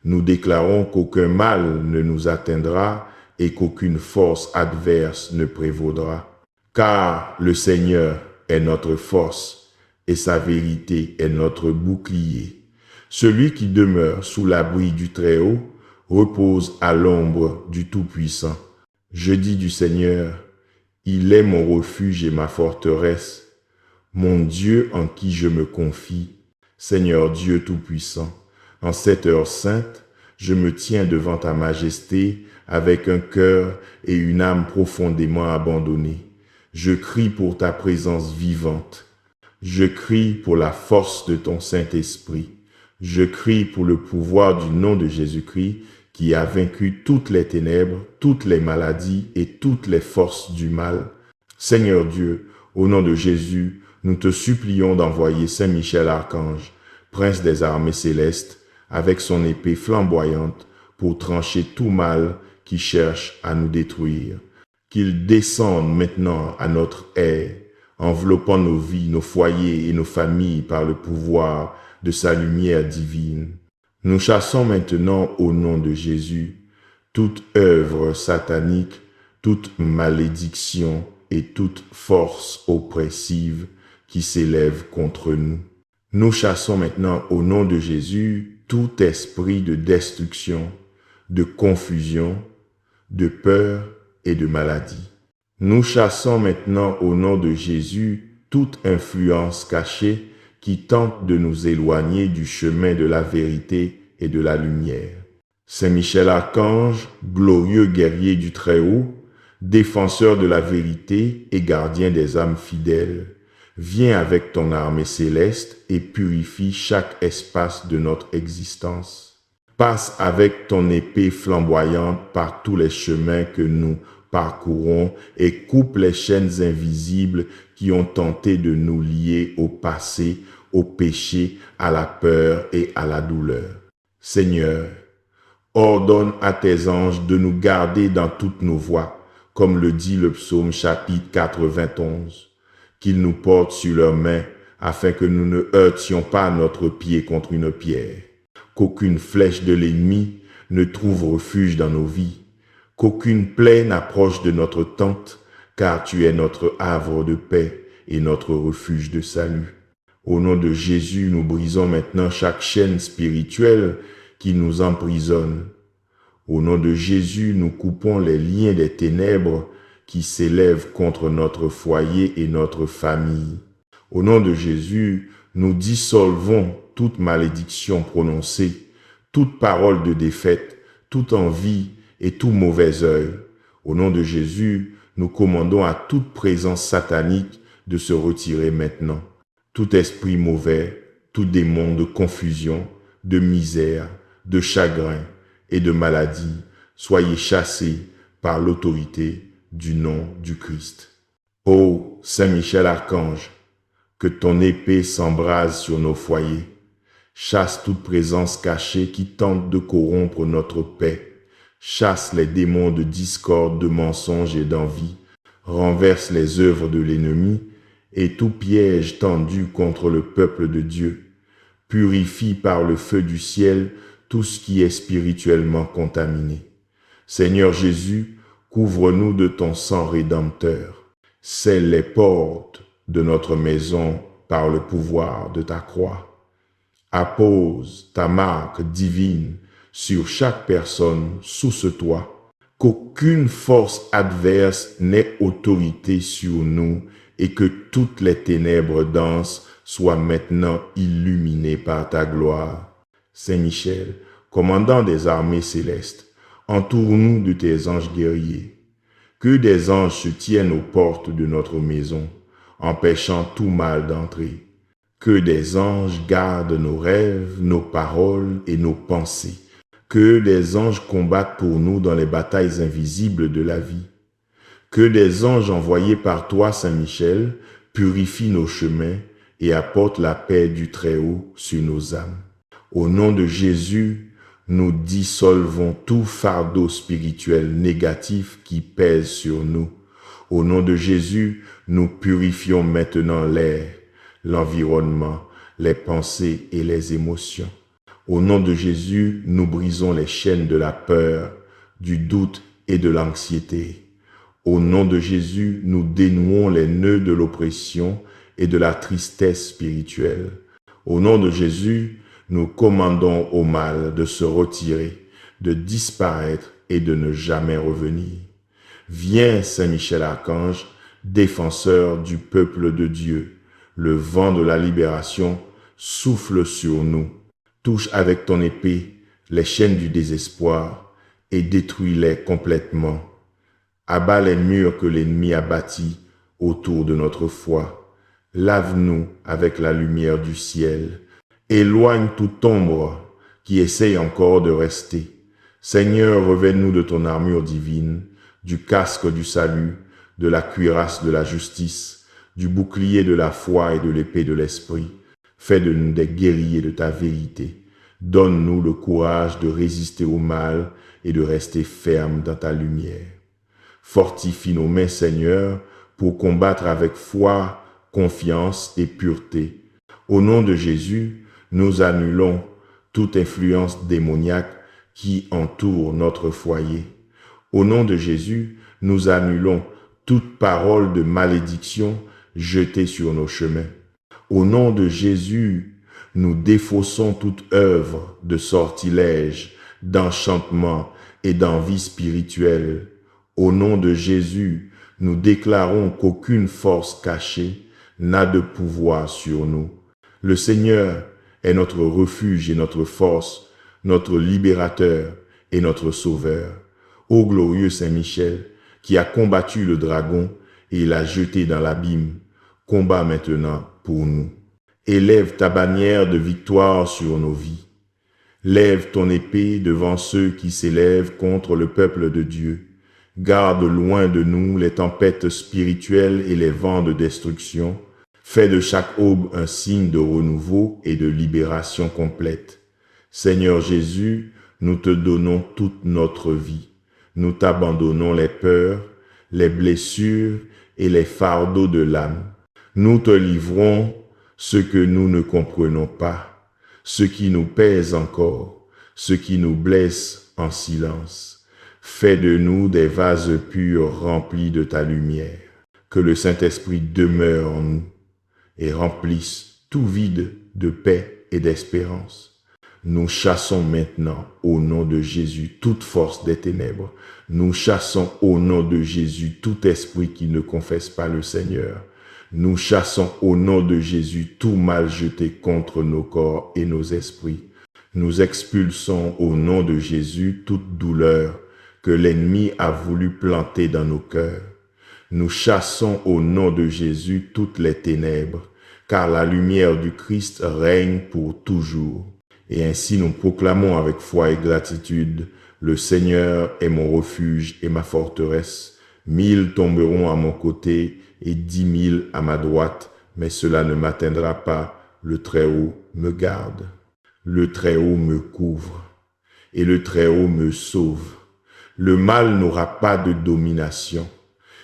Speaker 1: Nous déclarons qu'aucun mal ne nous atteindra et qu'aucune force adverse ne prévaudra. Car le Seigneur est notre force et sa vérité est notre bouclier. Celui qui demeure sous l'abri du Très-Haut repose à l'ombre du Tout-Puissant. Je dis du Seigneur, il est mon refuge et ma forteresse, mon Dieu en qui je me confie. Seigneur Dieu Tout-Puissant, en cette heure sainte, je me tiens devant ta majesté avec un cœur et une âme profondément abandonnés. Je crie pour ta présence vivante. Je crie pour la force de ton Saint-Esprit. Je crie pour le pouvoir du nom de Jésus-Christ qui a vaincu toutes les ténèbres, toutes les maladies et toutes les forces du mal. Seigneur Dieu, au nom de Jésus, nous te supplions d'envoyer Saint Michel Archange, prince des armées célestes, avec son épée flamboyante pour trancher tout mal qui cherche à nous détruire. Qu'il descende maintenant à notre aide, enveloppant nos vies, nos foyers et nos familles par le pouvoir de sa lumière divine. Nous chassons maintenant au nom de Jésus toute œuvre satanique, toute malédiction et toute force oppressive qui s'élève contre nous. Nous chassons maintenant au nom de Jésus tout esprit de destruction, de confusion, de peur et de maladie. Nous chassons maintenant au nom de Jésus toute influence cachée qui tente de nous éloigner du chemin de la vérité et de la lumière. Saint Michel Archange, glorieux guerrier du Très-Haut, défenseur de la vérité et gardien des âmes fidèles, viens avec ton armée céleste et purifie chaque espace de notre existence. Passe avec ton épée flamboyante par tous les chemins que nous parcourons et coupe les chaînes invisibles qui ont tenté de nous lier au passé, au péché, à la peur et à la douleur. Seigneur, ordonne à tes anges de nous garder dans toutes nos voies, comme le dit le psaume chapitre 91, qu'ils nous portent sur leurs mains afin que nous ne heurtions pas notre pied contre une pierre, qu'aucune flèche de l'ennemi ne trouve refuge dans nos vies, qu'aucune plaie n'approche de notre tente, car tu es notre havre de paix et notre refuge de salut. Au nom de Jésus, nous brisons maintenant chaque chaîne spirituelle qui nous emprisonne. Au nom de Jésus, nous coupons les liens des ténèbres qui s'élèvent contre notre foyer et notre famille. Au nom de Jésus, nous dissolvons toute malédiction prononcée, toute parole de défaite, toute envie et tout mauvais œil. Au nom de Jésus, nous commandons à toute présence satanique de se retirer maintenant. Tout esprit mauvais, tout démon de confusion, de misère, de chagrin et de maladie, soyez chassés par l'autorité du nom du Christ. Ô Saint Michel Archange, que ton épée s'embrase sur nos foyers, chasse toute présence cachée qui tente de corrompre notre paix, chasse les démons de discorde, de mensonge et d'envie, renverse les œuvres de l'ennemi et tout piège tendu contre le peuple de Dieu. Purifie par le feu du ciel tout ce qui est spirituellement contaminé. Seigneur Jésus, couvre-nous de ton sang rédempteur. Scelle les portes de notre maison par le pouvoir de ta croix. Appose ta marque divine sur chaque personne sous ce toit, qu'aucune force adverse n'ait autorité sur nous et que toutes les ténèbres denses soient maintenant illuminées par ta gloire. Saint Michel, commandant des armées célestes, entoure-nous de tes anges guerriers. Que des anges se tiennent aux portes de notre maison, empêchant tout mal d'entrer. Que des anges gardent nos rêves, nos paroles et nos pensées. Que des anges combattent pour nous dans les batailles invisibles de la vie. Que des anges envoyés par toi, Saint Michel, purifient nos chemins et apportent la paix du Très-Haut sur nos âmes. Au nom de Jésus, nous dissolvons tout fardeau spirituel négatif qui pèse sur nous. Au nom de Jésus, nous purifions maintenant l'air, l'environnement, les pensées et les émotions. Au nom de Jésus, nous brisons les chaînes de la peur, du doute et de l'anxiété. Au nom de Jésus, nous dénouons les nœuds de l'oppression et de la tristesse spirituelle. Au nom de Jésus, nous commandons au mal de se retirer, de disparaître et de ne jamais revenir. Viens, Saint Michel Archange, défenseur du peuple de Dieu. Le vent de la libération souffle sur nous. Touche avec ton épée les chaînes du désespoir et détruis-les complètement. Abat les murs que l'ennemi a bâtis autour de notre foi. Lave-nous avec la lumière du ciel. Éloigne toute ombre qui essaye encore de rester. Seigneur, revêt-nous de ton armure divine, du casque du salut, de la cuirasse de la justice, du bouclier de la foi et de l'épée de l'esprit. Fais de nous des guerriers de ta vérité. Donne-nous le courage de résister au mal et de rester fermes dans ta lumière. Fortifie nos mains, Seigneur, pour combattre avec foi, confiance et pureté. Au nom de Jésus, nous annulons toute influence démoniaque qui entoure notre foyer. Au nom de Jésus, nous annulons toute parole de malédiction jetée sur nos chemins. Au nom de Jésus, nous défaussons toute œuvre de sortilège, d'enchantement et d'envie spirituelle. Au nom de Jésus, nous déclarons qu'aucune force cachée n'a de pouvoir sur nous. Le Seigneur est notre refuge et notre force, notre libérateur et notre sauveur. Ô glorieux Saint Michel, qui a combattu le dragon et l'a jeté dans l'abîme, combat maintenant pour nous. Élève ta bannière de victoire sur nos vies. Lève ton épée devant ceux qui s'élèvent contre le peuple de Dieu. Garde loin de nous les tempêtes spirituelles et les vents de destruction. Fais de chaque aube un signe de renouveau et de libération complète. Seigneur Jésus, nous te donnons toute notre vie. Nous t'abandonnons les peurs, les blessures et les fardeaux de l'âme. Nous te livrons ce que nous ne comprenons pas, ce qui nous pèse encore, ce qui nous blesse en silence. Fais de nous des vases purs remplis de ta lumière. Que le Saint-Esprit demeure en nous et remplisse tout vide de paix et d'espérance. Nous chassons maintenant au nom de Jésus toute force des ténèbres. Nous chassons au nom de Jésus tout esprit qui ne confesse pas le Seigneur. Nous chassons au nom de Jésus tout mal jeté contre nos corps et nos esprits. Nous expulsons au nom de Jésus toute douleur que l'ennemi a voulu planter dans nos cœurs. Nous chassons au nom de Jésus toutes les ténèbres, car la lumière du Christ règne pour toujours. Et ainsi nous proclamons avec foi et gratitude, le Seigneur est mon refuge et ma forteresse. 1000 tomberont à mon côté et 10 000 à ma droite, mais cela ne m'atteindra pas. Le Très-Haut me garde. Le Très-Haut me couvre et le Très-Haut me sauve. Le mal n'aura pas de domination.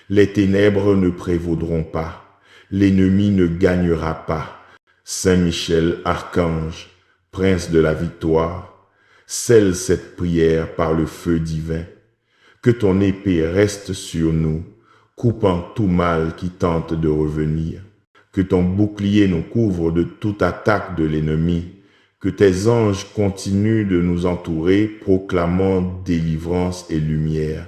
Speaker 1: Les ténèbres ne prévaudront pas. L'ennemi ne gagnera pas. Saint Michel, archange, prince de la victoire, scelle cette prière par le feu divin. Que ton épée reste sur nous, coupant tout mal qui tente de revenir. Que ton bouclier nous couvre de toute attaque de l'ennemi. Que tes anges continuent de nous entourer, proclamant délivrance et lumière.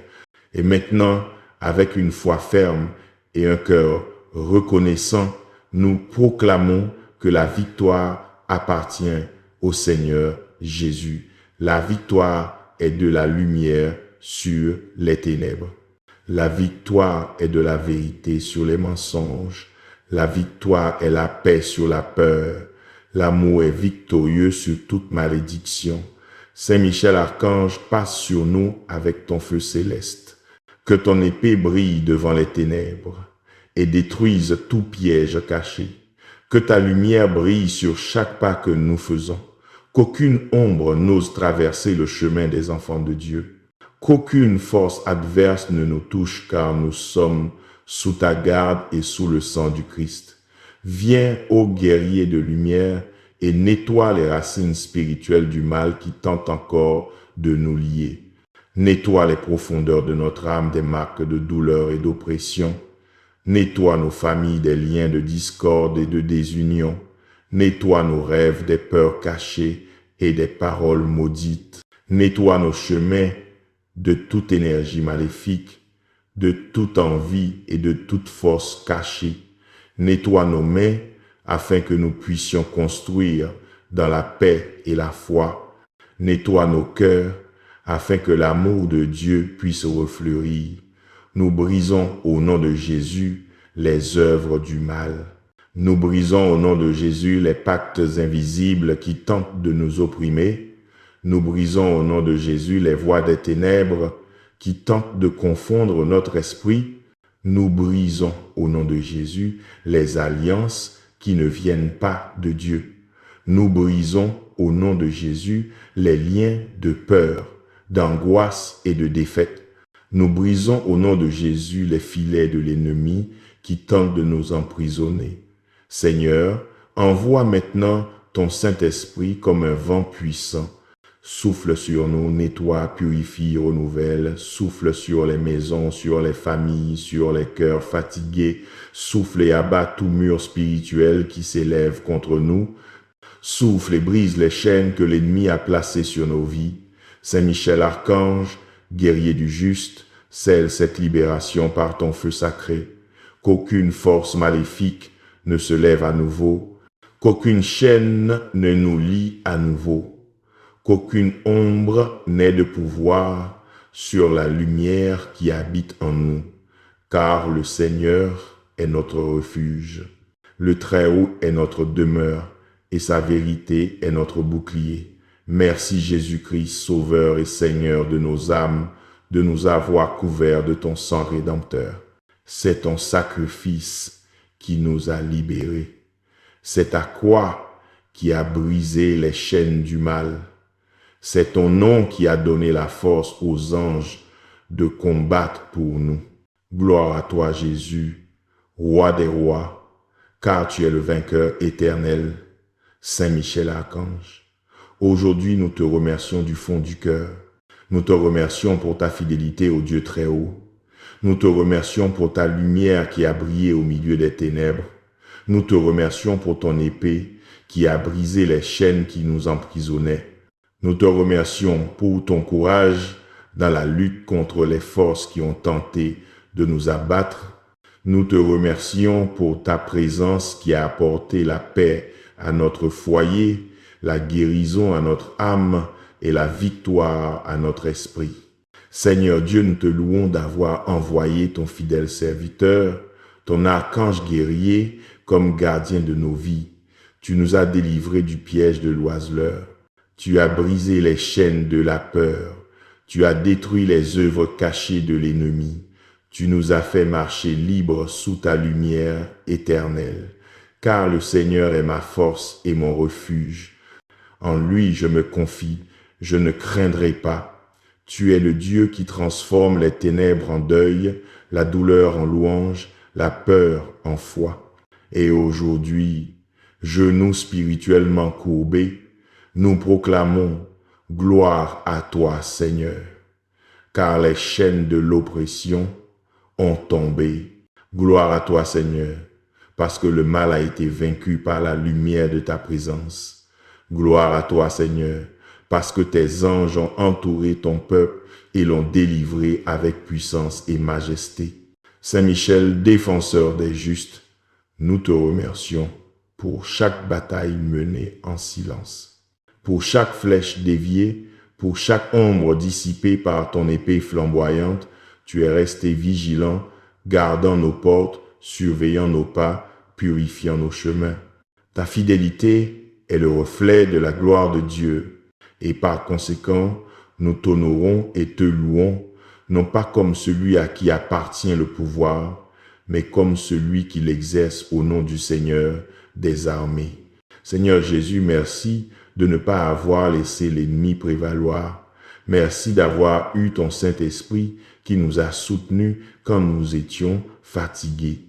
Speaker 1: Et maintenant, avec une foi ferme et un cœur reconnaissant, nous proclamons que la victoire appartient au Seigneur Jésus. La victoire est de la lumière sur les ténèbres. La victoire est de la vérité sur les mensonges. La victoire est la paix sur la peur. L'amour est victorieux sur toute malédiction. Saint Michel Archange, passe sur nous avec ton feu céleste. Que ton épée brille devant les ténèbres et détruise tout piège caché. Que ta lumière brille sur chaque pas que nous faisons. Qu'aucune ombre n'ose traverser le chemin des enfants de Dieu. Qu'aucune force adverse ne nous touche, car nous sommes sous ta garde et sous le sang du Christ. Viens, ô guerrier de lumière, et nettoie les racines spirituelles du mal qui tente encore de nous lier. Nettoie les profondeurs de notre âme des marques de douleur et d'oppression. Nettoie nos familles des liens de discorde et de désunion. Nettoie nos rêves des peurs cachées et des paroles maudites. Nettoie nos chemins de toute énergie maléfique, de toute envie et de toute force cachée. Nettoie nos mains afin que nous puissions construire dans la paix et la foi. Nettoie nos cœurs afin que l'amour de Dieu puisse refleurir. Nous brisons au nom de Jésus les œuvres du mal. Nous brisons au nom de Jésus les pactes invisibles qui tentent de nous opprimer. Nous brisons au nom de Jésus les voies des ténèbres qui tentent de confondre notre esprit. Nous brisons au nom de Jésus les alliances qui ne viennent pas de Dieu. Nous brisons au nom de Jésus les liens de peur, d'angoisse et de défaite. Nous brisons au nom de Jésus les filets de l'ennemi qui tente de nous emprisonner. Seigneur, envoie maintenant ton Saint-Esprit comme un vent puissant. Souffle sur nous, nettoie, purifie, renouvelle. Souffle sur les maisons, sur les familles, sur les cœurs fatigués. Souffle et abat tout mur spirituel qui s'élève contre nous. Souffle et brise les chaînes que l'ennemi a placées sur nos vies. Saint Michel Archange, guerrier du juste, scelle cette libération par ton feu sacré. Qu'aucune force maléfique ne se lève à nouveau. Qu'aucune chaîne ne nous lie à nouveau. Qu'aucune ombre n'ait de pouvoir sur la lumière qui habite en nous, car le Seigneur est notre refuge. Le Très-Haut est notre demeure, et sa vérité est notre bouclier. Merci Jésus-Christ, Sauveur et Seigneur de nos âmes, de nous avoir couverts de ton sang rédempteur. C'est ton sacrifice qui nous a libérés. C'est ta croix qui a brisé les chaînes du mal. C'est ton nom qui a donné la force aux anges de combattre pour nous. Gloire à toi, Jésus, Roi des rois, car tu es le vainqueur éternel, Saint Michel Archange. Aujourd'hui, nous te remercions du fond du cœur. Nous te remercions pour ta fidélité au Dieu très haut. Nous te remercions pour ta lumière qui a brillé au milieu des ténèbres. Nous te remercions pour ton épée qui a brisé les chaînes qui nous emprisonnaient. Nous te remercions pour ton courage dans la lutte contre les forces qui ont tenté de nous abattre. Nous te remercions pour ta présence qui a apporté la paix à notre foyer, la guérison à notre âme et la victoire à notre esprit. Seigneur Dieu, nous te louons d'avoir envoyé ton fidèle serviteur, ton archange guerrier, comme gardien de nos vies. Tu nous as délivrés du piège de l'oiseleur. Tu as brisé les chaînes de la peur. Tu as détruit les œuvres cachées de l'ennemi. Tu nous as fait marcher libres sous ta lumière éternelle. Car le Seigneur est ma force et mon refuge. En lui je me confie, je ne craindrai pas. Tu es le Dieu qui transforme les ténèbres en deuil, la douleur en louange, la peur en foi. Et aujourd'hui, genoux spirituellement courbés, nous proclamons « Gloire à toi, Seigneur », car les chaînes de l'oppression ont tombé. Gloire à toi, Seigneur, parce que le mal a été vaincu par la lumière de ta présence. Gloire à toi, Seigneur, parce que tes anges ont entouré ton peuple et l'ont délivré avec puissance et majesté. Saint Michel, défenseur des justes, nous te remercions pour chaque bataille menée en silence, pour chaque flèche déviée, pour chaque ombre dissipée par ton épée flamboyante. Tu es resté vigilant, gardant nos portes, surveillant nos pas, purifiant nos chemins. Ta fidélité est le reflet de la gloire de Dieu, et par conséquent, nous t'honorons et te louons, non pas comme celui à qui appartient le pouvoir, mais comme celui qui l'exerce au nom du Seigneur des armées. Seigneur Jésus, merci de ne pas avoir laissé l'ennemi prévaloir. Merci d'avoir eu ton Saint-Esprit qui nous a soutenus quand nous étions fatigués.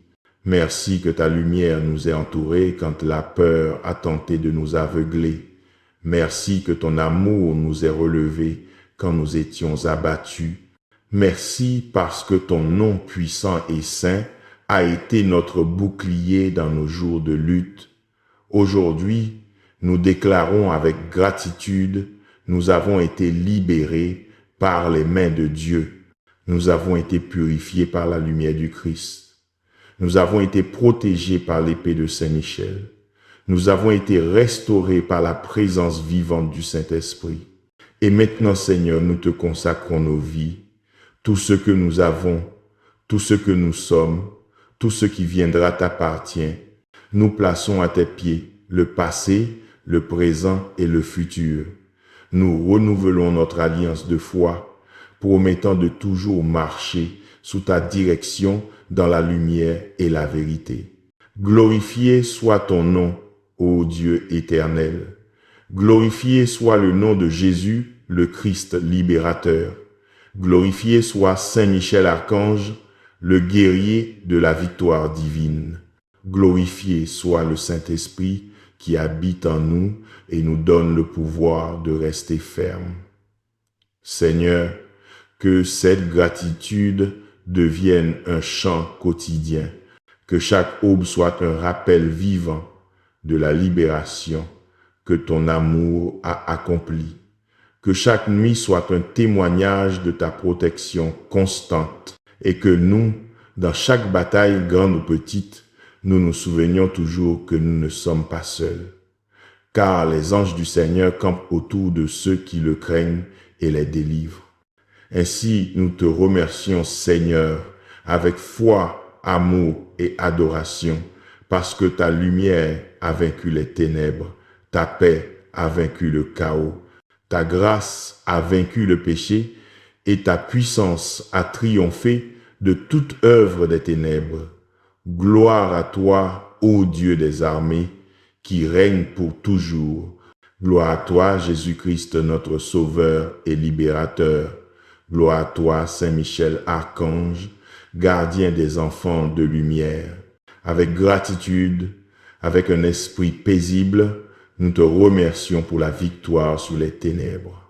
Speaker 1: Merci que ta lumière nous ait entourés quand la peur a tenté de nous aveugler. Merci que ton amour nous ait relevés quand nous étions abattus. Merci parce que ton nom puissant et saint a été notre bouclier dans nos jours de lutte. Aujourd'hui, nous déclarons avec gratitude, nous avons été libérés par les mains de Dieu. Nous avons été purifiés par la lumière du Christ. Nous avons été protégés par l'épée de Saint Michel. Nous avons été restaurés par la présence vivante du Saint-Esprit. Et maintenant, Seigneur, nous te consacrons nos vies, tout ce que nous avons, tout ce que nous sommes, tout ce qui viendra t'appartient. Nous plaçons à tes pieds le passé, le présent et le futur. Nous renouvelons notre alliance de foi, promettant de toujours marcher sous ta direction dans la lumière et la vérité. Glorifié soit ton nom, ô Dieu éternel. Glorifié soit le nom de Jésus, le Christ libérateur. Glorifié soit Saint Michel Archange, le guerrier de la victoire divine. Glorifié soit le Saint-Esprit qui habite en nous et nous donne le pouvoir de rester ferme. Seigneur, que cette gratitude devienne un chant quotidien, que chaque aube soit un rappel vivant de la libération que ton amour a accomplie, que chaque nuit soit un témoignage de ta protection constante et que nous, dans chaque bataille grande ou petite, nous nous souvenions toujours que nous ne sommes pas seuls, car les anges du Seigneur campent autour de ceux qui le craignent et les délivrent. Ainsi, nous te remercions, Seigneur, avec foi, amour et adoration, parce que ta lumière a vaincu les ténèbres, ta paix a vaincu le chaos, ta grâce a vaincu le péché et ta puissance a triomphé de toute œuvre des ténèbres. Gloire à toi, ô Dieu des armées, qui règne pour toujours. Gloire à toi, Jésus-Christ, notre Sauveur et Libérateur. Gloire à toi, Saint Michel Archange, gardien des enfants de lumière. Avec gratitude, avec un esprit paisible, nous te remercions pour la victoire sur les ténèbres.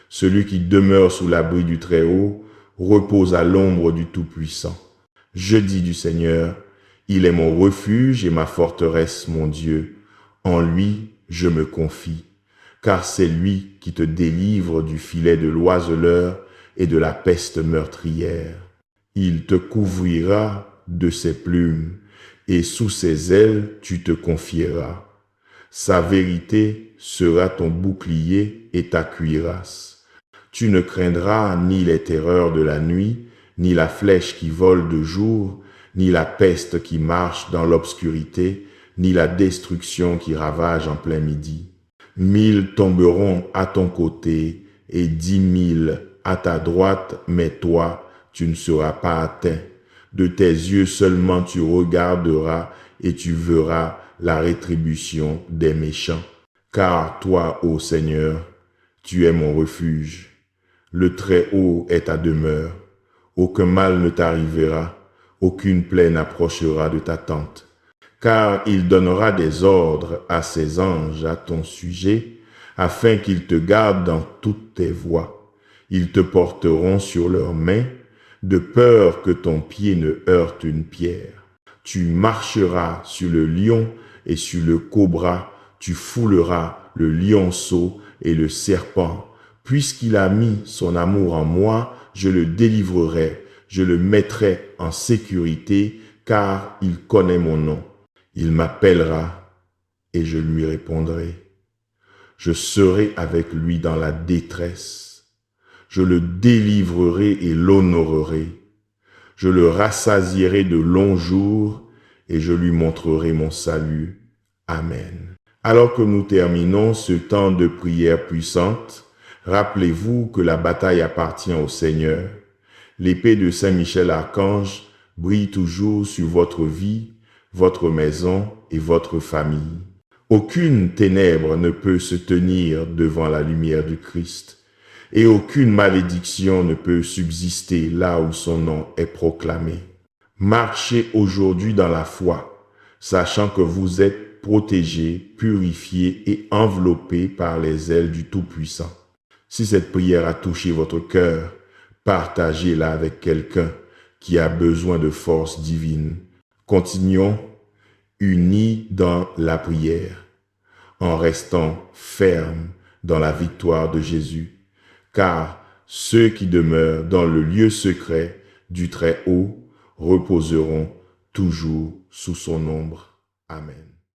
Speaker 1: Celui qui demeure sous l'abri du Très-Haut repose à l'ombre du Tout-Puissant. Je dis du Seigneur, il est mon refuge et ma forteresse, mon Dieu. En lui, je me confie, car c'est lui qui te délivre du filet de l'oiseleur et de la peste meurtrière. Il te couvrira de ses plumes, et sous ses ailes tu te confieras. Sa vérité sera ton bouclier et ta cuirasse. Tu ne craindras ni les terreurs de la nuit, ni la flèche qui vole de jour, ni la peste qui marche dans l'obscurité, ni la destruction qui ravage en plein midi. 1000 tomberont à ton côté et 10 000 à ta droite, mais toi, tu ne seras pas atteint. De tes yeux seulement tu regarderas et tu verras la rétribution des méchants. Car toi, ô Seigneur, tu es mon refuge. Le Très-Haut est ta demeure. Aucun mal ne t'arrivera, aucune plaie n'approchera de ta tente. Car il donnera des ordres à ses anges à ton sujet, afin qu'ils te gardent dans toutes tes voies. Ils te porteront sur leurs mains, de peur que ton pied ne heurte une pierre. Tu marcheras sur le lion et sur le cobra, tu fouleras le lionceau et le serpent. Puisqu'il a mis son amour en moi, je le délivrerai, je le mettrai en sécurité, car il connaît mon nom. Il m'appellera et je lui répondrai. Je serai avec lui dans la détresse. Je le délivrerai et l'honorerai. Je le rassasierai de longs jours et je lui montrerai mon salut. Amen. Alors que nous terminons ce temps de prière puissante, rappelez-vous que la bataille appartient au Seigneur. L'épée de Saint Michel Archange brille toujours sur votre vie, votre maison et votre famille. Aucune ténèbre ne peut se tenir devant la lumière du Christ, et aucune malédiction ne peut subsister là où son nom est proclamé. Marchez aujourd'hui dans la foi, sachant que vous êtes protégés, purifiés et enveloppés par les ailes du Tout-Puissant. Si cette prière a touché votre cœur, partagez-la avec quelqu'un qui a besoin de force divine. Continuons unis dans la prière, en restant fermes dans la victoire de Jésus, car ceux qui demeurent dans le lieu secret du Très-Haut reposeront toujours sous son ombre. Amen.